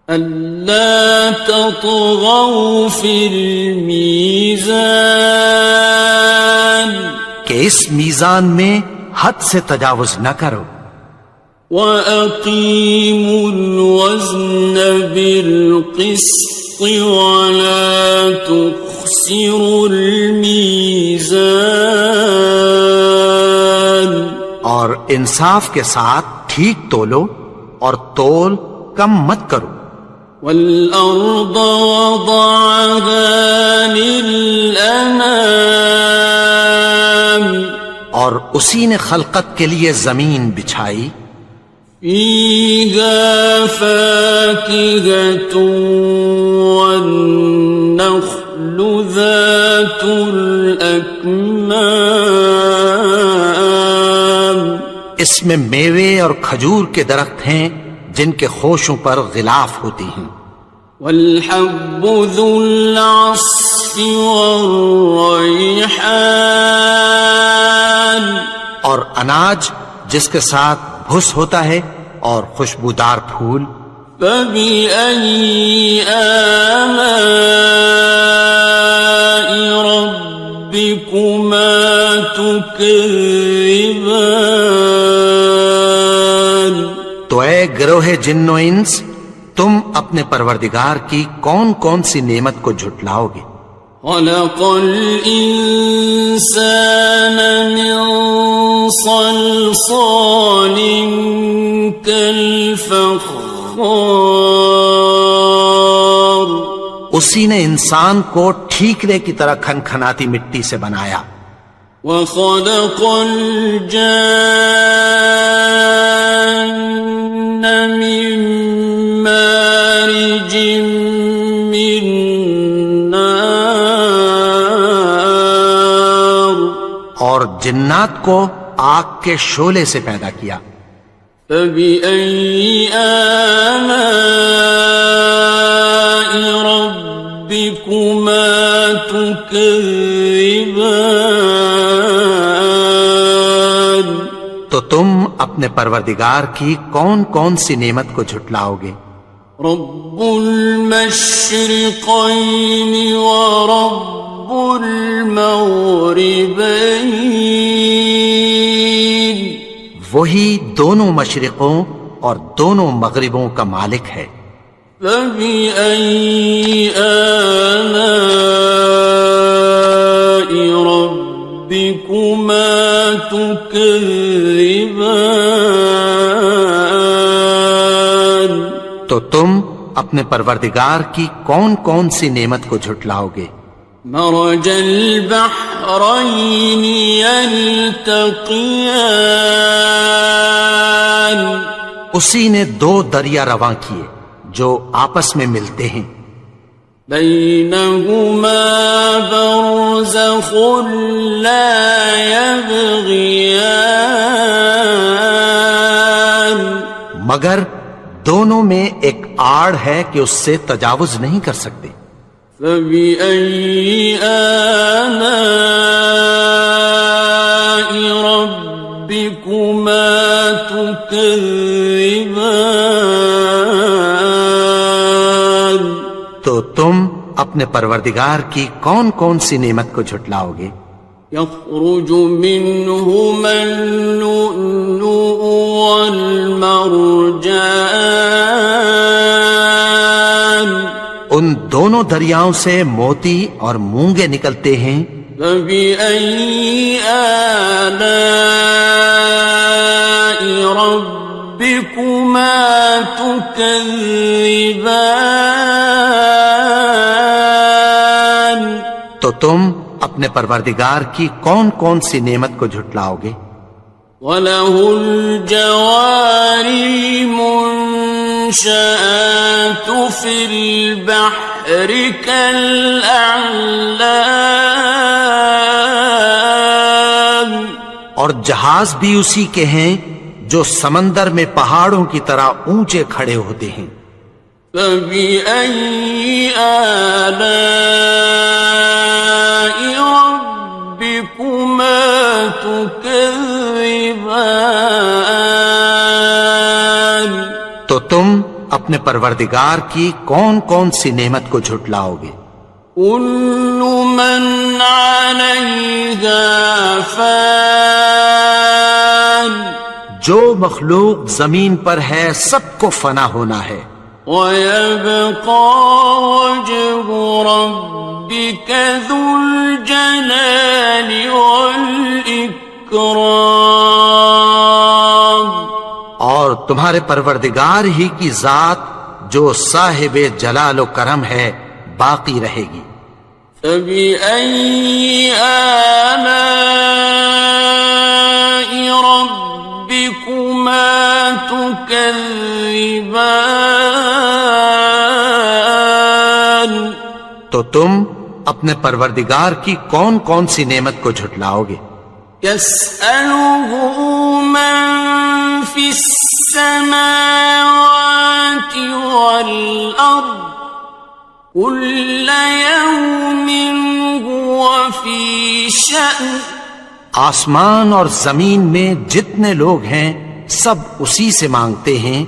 ألا تطغوا في الميزان، کہ اس میزان میں حد سے تجاوز نہ کرو. وَأَقِيمُوا الْوَزْنَ بِالْقِسْطِ وَلَا تُخْسِرُوا الْمِيزَانَ، اور انصاف کے ساتھ ٹھیک تولو اور تول کم مت کرو. وَالْأَرْضَ وَضَعَهَا لِلْأَنَامِ، اور اسی نے خلقت کے لیے زمین بچھائی. فِيهَا فَاكِهَةٌ وَالنَّخْلُ ذَاتُ الْأَكْمَامِ، اس میں میوے اور کھجور کے درخت ہیں جن کے خوشوں پر غلاف ہوتی ہیں. وَالْحَبُّ ذُو الْعَصْفِ وَالرَّيْحَانِ، اور اناج جس کے ساتھ بھس ہوتا ہے اور خوشبودار پھول. فَبِأَيِّ آلَاءِ رَبِّكُمَا تُكَذِّبَانِ. تو اے گروہ جن و انس، تم اپنے پروردگار کی کون کون سی نعمت کو جھٹلاؤ گے؟ خلق الإنسان من صلصال كالفخار، اسی نے انسان کو ٹھیکرے کی طرح کھنکھناتی مٹی سے بنایا. وخلق الجان من مارج من نار، اور جنات کو آگ کے شعلے سے پیدا کیا. فبأي آلاء ربكما تكذبان، تو تم اپنے پروردگار کی کون کون سی نعمت کو جھٹلاؤ گے؟ رب المشرقين ورب المغربين، وہی دونوں مشرقوں اور دونوں مغربوں کا مالک ہے. فبأي آلاء ربكما تكذبان؟ تو تم اپنے پروردگار کی کون کون سی نعمت کو جھٹلاؤ گے؟ مرج البحرين يلتقيان، اسی نے دو دریا رواں کیے جو آپس میں ملتے ہیں، بينهما برزخ لا يبغيان، مگر دونوں میں ایک آڑ ہے کہ اس سے تجاوز نہیں کر سکتے۔ فبأي آلاء ربكما تكذبان؟ تو تم اپنے پروردگار کی کون کون سی نعمت کو جھٹلاؤ گے؟ يخرج منهما اللؤلؤ والمرجان، ان دونوں دریاؤں سے موتی اور مونگے نکلتے ہیں۔ فبأي آلاء ربكما تكذبان؟ تو تم اپنے پروردگار کی کون کون سی نعمت کو جھٹلاؤ گے؟ وَلَهُ الْجَوَارِ الْمُنشَآتُ فِي الْبَحْرِ كَالْأَعْلَامِ، اور جہاز بھی اسی کے ہیں جو سمندر میں پہاڑوں کی طرح اونچے کھڑے ہوتے ہیں۔ فَبِأَيِّ آلَاءِ رَبِّكُمَا تُكَذِّبَانِ؟ تو تم اپنے پروردگار کی کون کون سی نعمت کو جھٹلاؤ گے؟ كُلُّ مَنْ عَلَيْهَا فَانٍ، جو مخلوق زمین پر ہے سب کو فنا ہونا ہے، وَيَبْقَى وَجْهُ رَبِّكَ ذُو الْجَلَالِ وَالْإِكْرَامِ، اور تمہارے پروردگار ہی کی ذات جو صاحب جلال و کرم ہے باقی رہے گی۔ فَبِأَيِّ آلَاءِ رَبِّكُمَا تُكَذِّبَانِ؟ تو تم اپنے پروردگار کی کون کون سی نعمت کو جھٹلاؤ گے؟ يَسْأَلُهُ مَن فِي السَّمَاوَاتِ وَالْأَرْضِ كُلَّ يَوْمٍ هُوَ فِي شَأْنٍ، آسمان اور زمین میں جتنے لوگ ہیں سب اسی سے مانگتے ہیں،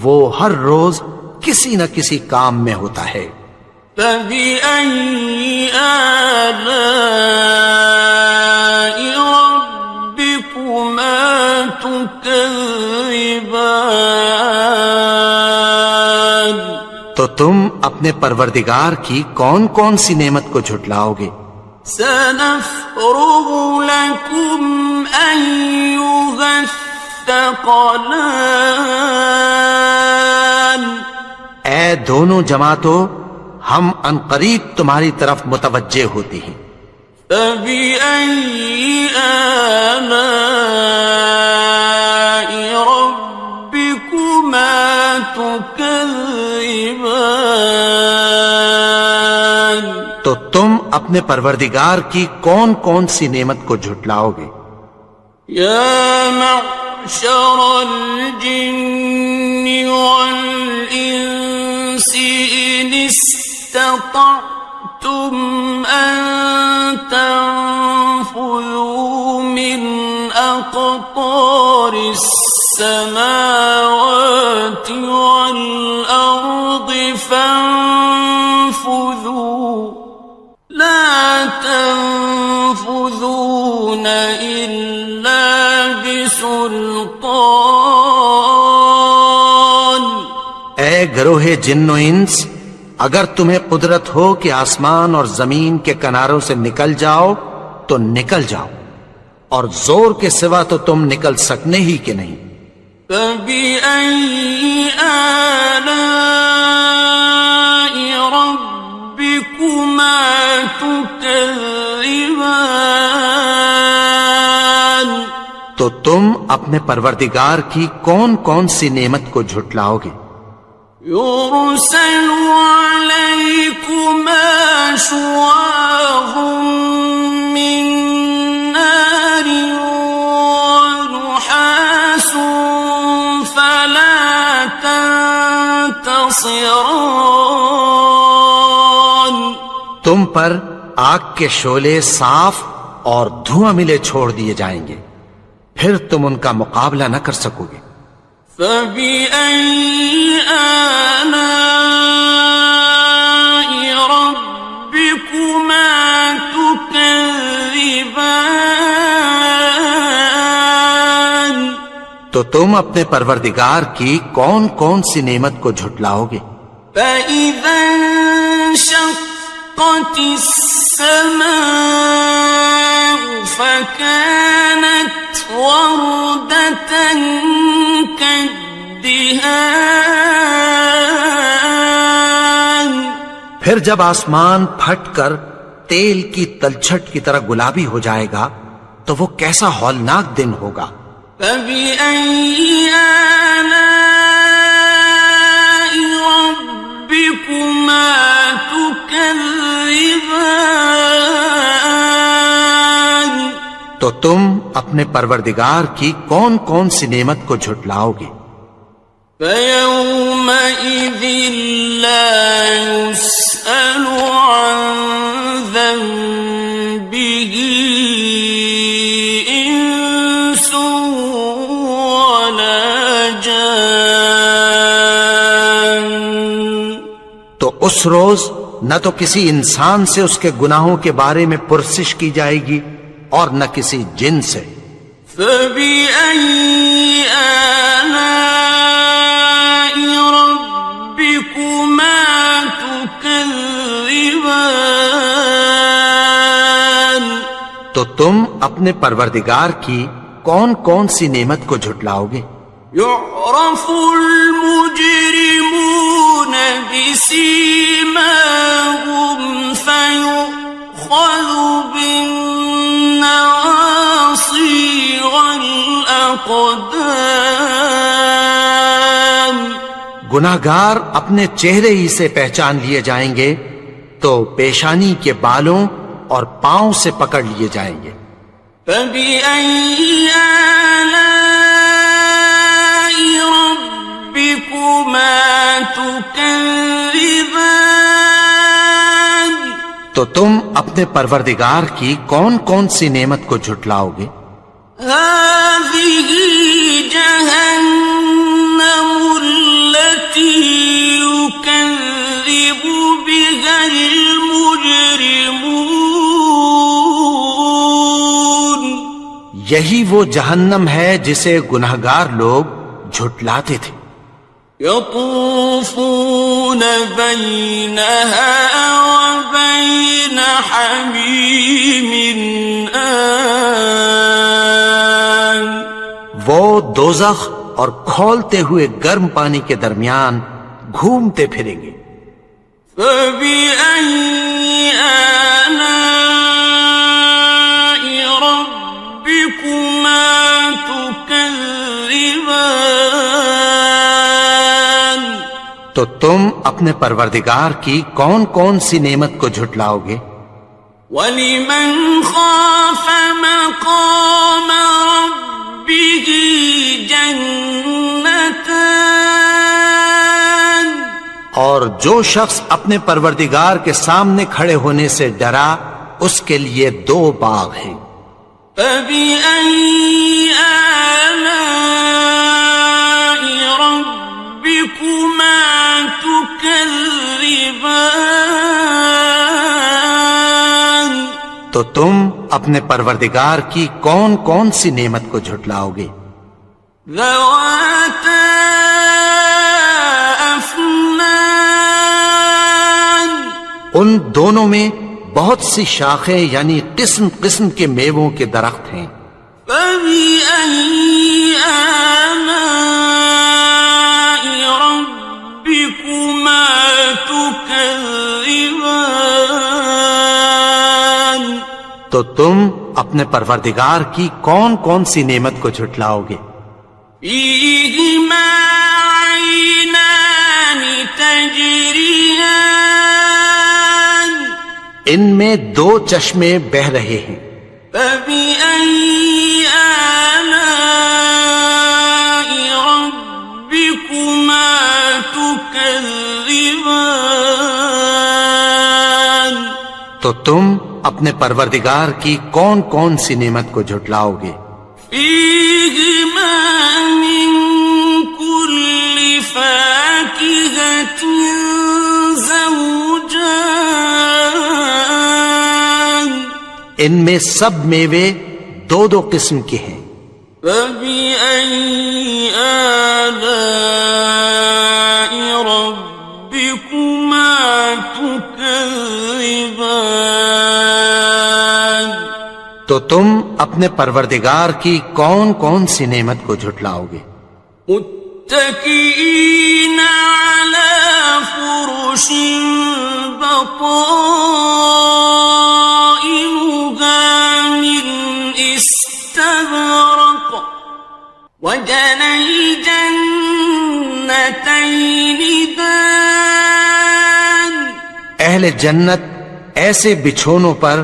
وہ ہر روز کسی نہ کسی کام میں ہوتا ہے۔ فَبِأَيِّ آلَاءِ رَبِّكُمَا تُكَذِّبَانِ؟ تو تم اپنے پروردگار کی کون کون سی نعمت کو جھٹلاؤ گے؟ سَنَفْرُغُ لَكُمْ أَيُّهَ الثَّقَلَانِ، اے دونوں جماعتوں، ہم عنقریب تمہاری طرف متوجہ ہوتے ہیں۔ فَبِأَيِّ آلَاءِ رَبِّكُمَا تُكَذِّبَانِ؟ تو تم اپنے پروردگار کی کون کون سی نعمت کو جھٹلاؤ گے؟ يَا مَعْشَرَ الْجِنِّ وَالْإِنسِ إِنِ اسْتَطَعْتُمْ أَن تَنفُذُوا مِنْ أَقْطَارِ السَّمَاوَاتِ وَالْأَرْضِ فَانفُذُوا لَا تَنفُذُونَ إِلَّا بِسُلْطَانٍ۔ اے گروہ جن و انس، اگر تمہیں قدرت ہو کہ آسمان اور زمین کے کناروں سے نکل جاؤ تو نکل جاؤ، اور زور کے سوا تو تم نکل سکنے ہی کہ نہیں۔ فَبِأَيِّ آلَاءِ رَبِّكُمَا تُكَذِّبَانِ، تو تم اپنے پروردگار کی کون کون سی نعمت کو جھٹلاؤ گے؟ يُرْسَلُ عَلَيْكُمَا شُوَاظٌ مِّن نَّارٍ وَنُحَاسٌ فَلَا تَنتَصِرَانِ، تم پر آگ کے شعلے صاف اور دھواں ملے چھوڑ دیے جائیں گے، پھر تم ان کا مقابلہ نہ کر سکو گے۔ فَبِأَيِّ آلَاءِ رَبِّكُمَا تُكَذِّبَانِ، تو تم اپنے پروردگار کی کون کون سی نعمت کو جھٹلاؤ گے؟ فَإِذَا انشَقَّتِ السَّمَاءُ فَكَانَتْ وَرْدَةً كَالدِّهَانِ، پھر جب آسمان پھٹ کر تیل کی تلچھٹ کی طرح گلابی ہو جائے گا تو وہ کیسا ہولناک دن ہوگا۔ فَبِأَيِّ آلَاءِ رَبِّكُمَا تُكَذِّبَانِ، تو تم اپنے پروردگار کی کون کون سی نعمت کو جھٹلاؤ گے؟ فَيَوْمَئِذٍ لَا يُسْأَلُ عَنْ ذَنبِهِ إِنسٌ وَلَا جَانٌ، تو اس روز نہ تو کسی انسان سے اس کے گناہوں کے بارے میں پرسش کی جائے گی اور نہ کسی جن سے۔ فَبِأَيِّ آلَاءِ رَبِّكُمَا تُكَذِّبَانِ، تو تم اپنے پروردگار کی کون کون سی نعمت کو جھٹلاؤ گے؟ يُعْرَفُ الْمُجْرِمُونَ بِسِيمَاهُمْ فَيُؤْخَذُ بِالنَّوَاصِي وَالْأَقْدَامِ، گناہگار اپنے چہرے ہی سے پہچان لیے جائیں گے تو پیشانی کے بالوں اور پاؤں سے پکڑ لیے جائیں گے۔ فَبِأَيِّ آلَاءِ رَبِّكُمَا تُكَذِّبَانِ، تو تم اپنے پروردگار کی کون کون سی نعمت کو جھٹلاؤ گے؟ هَٰذِهِ جَهَنَّمُ الَّتِي يُكَذِّبُ بِهَا الْمُجْرِمُونَ، یہی وہ جہنم ہے جسے گناہگار لوگ جھٹلاتے تھے۔ يَطُوفُونَ بَيْنَهَا وَبَيْنَ حَمِيمٍ آنٍ، وہ دوزخ اور کھولتے ہوئے گرم پانی کے درمیان گھومتے پھریں گے۔ فَبِأَيِّ آلَاءِ رَبِّكُمَا تُكَذِّبَانِ، تو تم اپنے پروردگار کی کون کون سی نعمت کو جھٹلاؤ گے؟ وَلِمَنْ خَافَ مَقَامَ رَبِّهِ جَنَّتَانِ، اور جو شخص اپنے پروردگار کے سامنے کھڑے ہونے سے ڈرا اس کے لیے 2 باغ ہیں۔ فَبِأَيِّ آلَاءِ رَبِّكُمَا تُكَذِّبَانِ، تو تم اپنے پروردگار کی کون کون سی نعمت کو جھٹلاؤ گے؟ ذَوَاتَا أَفْنَانٍ ان دونوں میں بہت سی شاخیں یعنی قسم قسم کے میووں کے درخت ہیں. فَبِأَيِّ آلَاءِ رَبِّكُمَا تُكَذِّبَانِ تو تم اپنے پروردگار کی کون کون سی نعمت کو جھٹلاؤ گے؟ فِيهِمَا عَيْنَانِ تَجْرِيَانِ ان میں دو چشمے بہہ رہے ہیں. فَبِأَيِّ آلَاءِ رَبِّكُمَا تُكَذِّبَانِ تو تم اپنے پروردگار کی کون کون سی نعمت کو جھٹلاؤ گے؟ فِيهِمَا مِن كُلِّ فَاكِهَةٍ زَوْجَانِ ان میں سب میوے دو دو قسم کے ہیں. فَبِأَيِّ آلَاءِ رَبِّكُمَا تُكَذِّبَانِ تو تم اپنے پروردگار کی کون کون سی نعمت کو جھٹلاؤ گے؟ متكئين على فرش بطائنها من استبرق وجنى الجنتين دان اہل جنت ایسے بچھونوں پر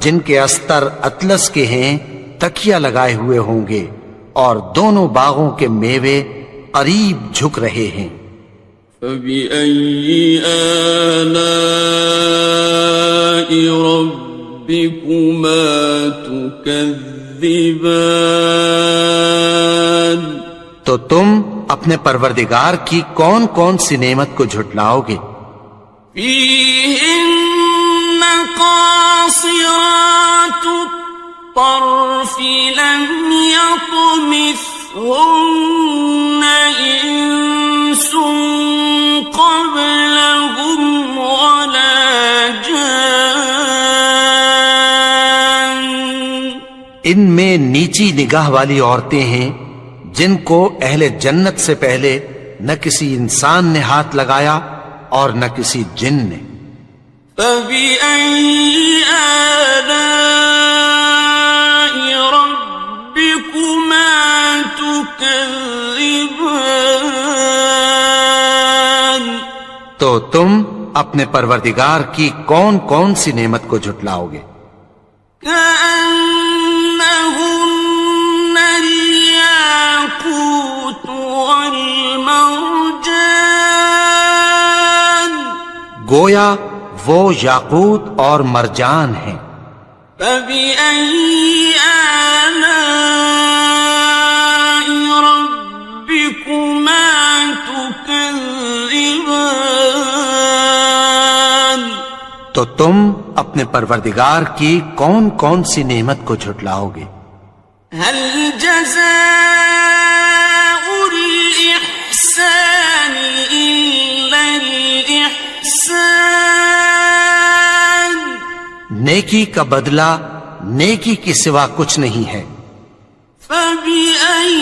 جن کے استر اطلس کے ہیں تکیہ لگائے ہوئے ہوں گے اور دونوں باغوں کے میوے قریب جھک رہے ہیں. فَبِأَيِّ آلَاءِ رَبِّكُمَا تُكَذِّبَانِ تو تم اپنے پروردگار کی کون کون سی نعمت کو جھٹلاؤ گے؟ فِيهِنَّ قَاصِرَاتُ الطَّرْفِ لَمْ يَطْمِثْهُنَّ إِنسٌ قَبْلَهُمْ وَلَا جَانٌّ ان میں نیچی نگاہ والی عورتیں ہیں جن کو اہل جنت سے پہلے نہ کسی انسان نے ہاتھ لگایا اور نہ کسی جن نے. فَبِأَيِّ آلَاءِ رَبِّكُمَا تُكَذِّبَانِ تو تم اپنے پروردگار کی کون کون سی نعمت کو جھٹلاؤ گے؟ كَأَنَّهُنَّ الْيَاقُوتُ وَالْمَرْجَانُ گویا وہ یاقوت اور مرجان ہیں. فَبِأَيِّ آلَاءِ رَبِّكُمَا تُكَذِّبَانِ تو تم اپنے پروردگار کی کون کون سی نعمت کو جھٹلاؤ گے؟ هَلْ جَزَاءُ الْإِحْسَانِ إِلَّا الْإِحْسَانُ نیکی کا بدلہ نیکی کے سوا کچھ نہیں ہے. فَبِأَيِّ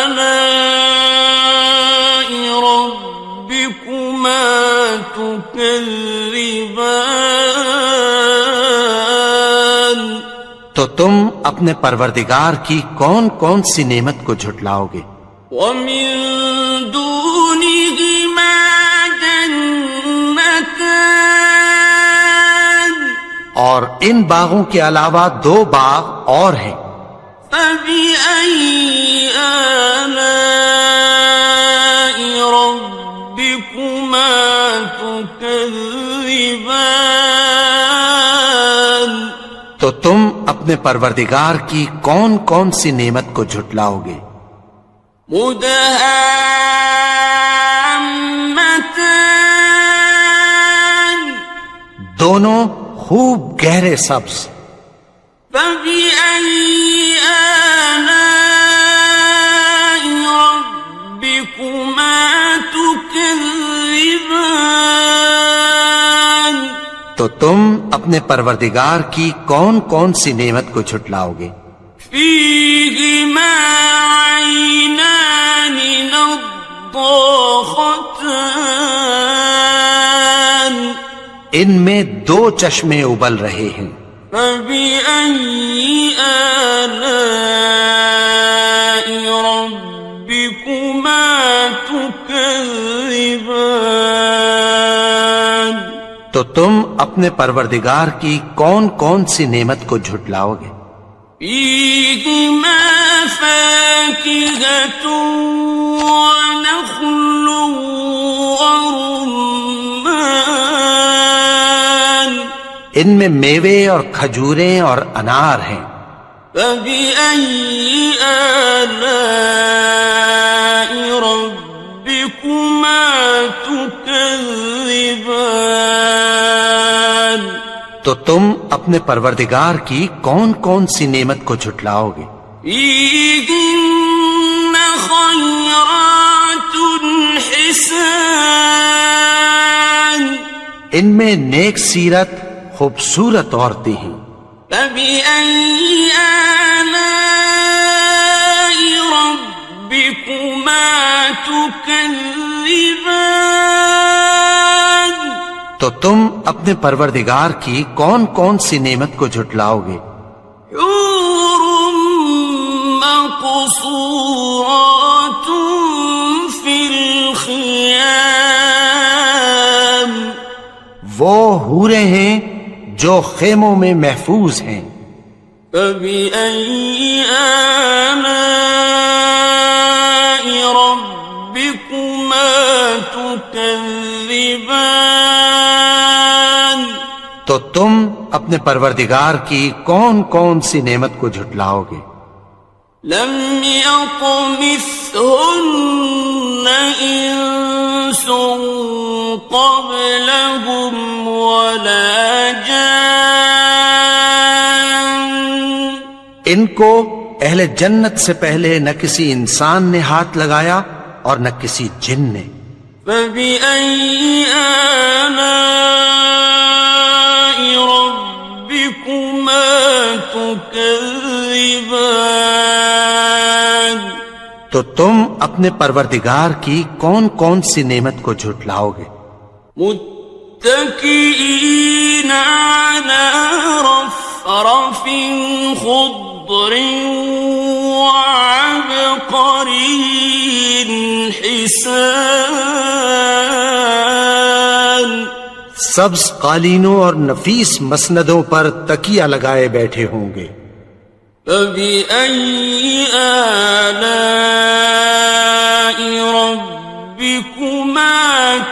آلَاءِ رَبِّكُمَا تُكَذِّبَانِ تو تم اپنے پروردگار کی کون کون سی نعمت کو جھٹلاؤ گے؟ وَمِن دُونِهِمَا جَنَّتَانِ اور ان باغوں کے علاوہ دو باغ اور ہیں. فَبِأَيِّ آلَاءِ رَبِّكُمَا تُكَذِّبَانِ تو تم اپنے پروردگار کی کون کون سی نعمت کو جھٹلاؤ گے؟ مُدْهَامَّتَانِ دونوں خوب گہرے سبز. فَبِأَيِّ آلَاءِ رَبِّكُمَا تُكَذِّبَانِ تو تم اپنے پروردگار کی کون کون سی نعمت کو جھٹلاؤ گے؟ فیہما عینان نضاختان ان میں دو چشمے ابل رہے ہیں، فبأي آلاء ربكما تكذبان تو تم اپنے پروردگار کی کون کون سی نعمت کو جھٹلاؤ گے؟ فيهما فاكهة ونخل ورمان ان میں میوے اور کھجوریں اور انار ہیں، فبأي آلاء ربكما تكذبان تو تم اپنے پروردگار کی کون کون سی نعمت کو جھٹلاؤ گے؟ فيهن خيرات حسان ان میں نیک سیرت خوبصورت عورتیں ہیں، فبأي آلاء ربكما تكذبان تو تم اپنے پروردگار کی کون کون سی نعمت کو جھٹلاؤ گے؟ حور مقصورات في الخيام وہ حوریں ہیں جو خیموں میں محفوظ ہیں، فبأي آلاء ربكما تكذبان تو تم اپنے پروردگار کی کون کون سی نعمت کو جھٹلاؤ گے؟ لم يطمثهن إنس قبلهم ولا جان ان کو اہل جنت سے پہلے نہ کسی انسان نے ہاتھ لگایا اور نہ کسی جن نے، فبأي آلاء ربكما تكذبان تو تم اپنے پروردگار کی کون کون سی نعمت کو جھٹلاؤ گے؟ متكئين على رفرف خضر وعبقري حسان سبز قالینوں اور نفیس مسندوں پر تکیہ لگائے بیٹھے ہوں گے، فبأي آلاء ربكما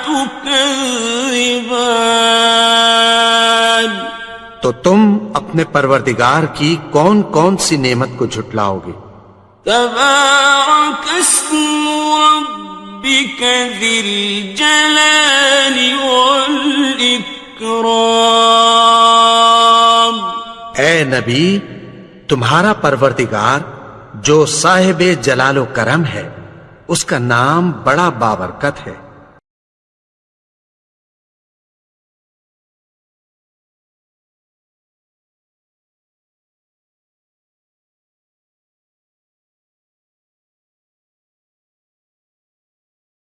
تكذبان تو تم اپنے پروردگار کی کون کون سی نعمت کو جھٹلاؤ گے؟ تبارك اسم ربك ذي الجلال والإكرام اے نبی، تمہارا پروردگار جو صاحب جلال و کرم ہے، اس کا نام بڑا بابرکت ہے۔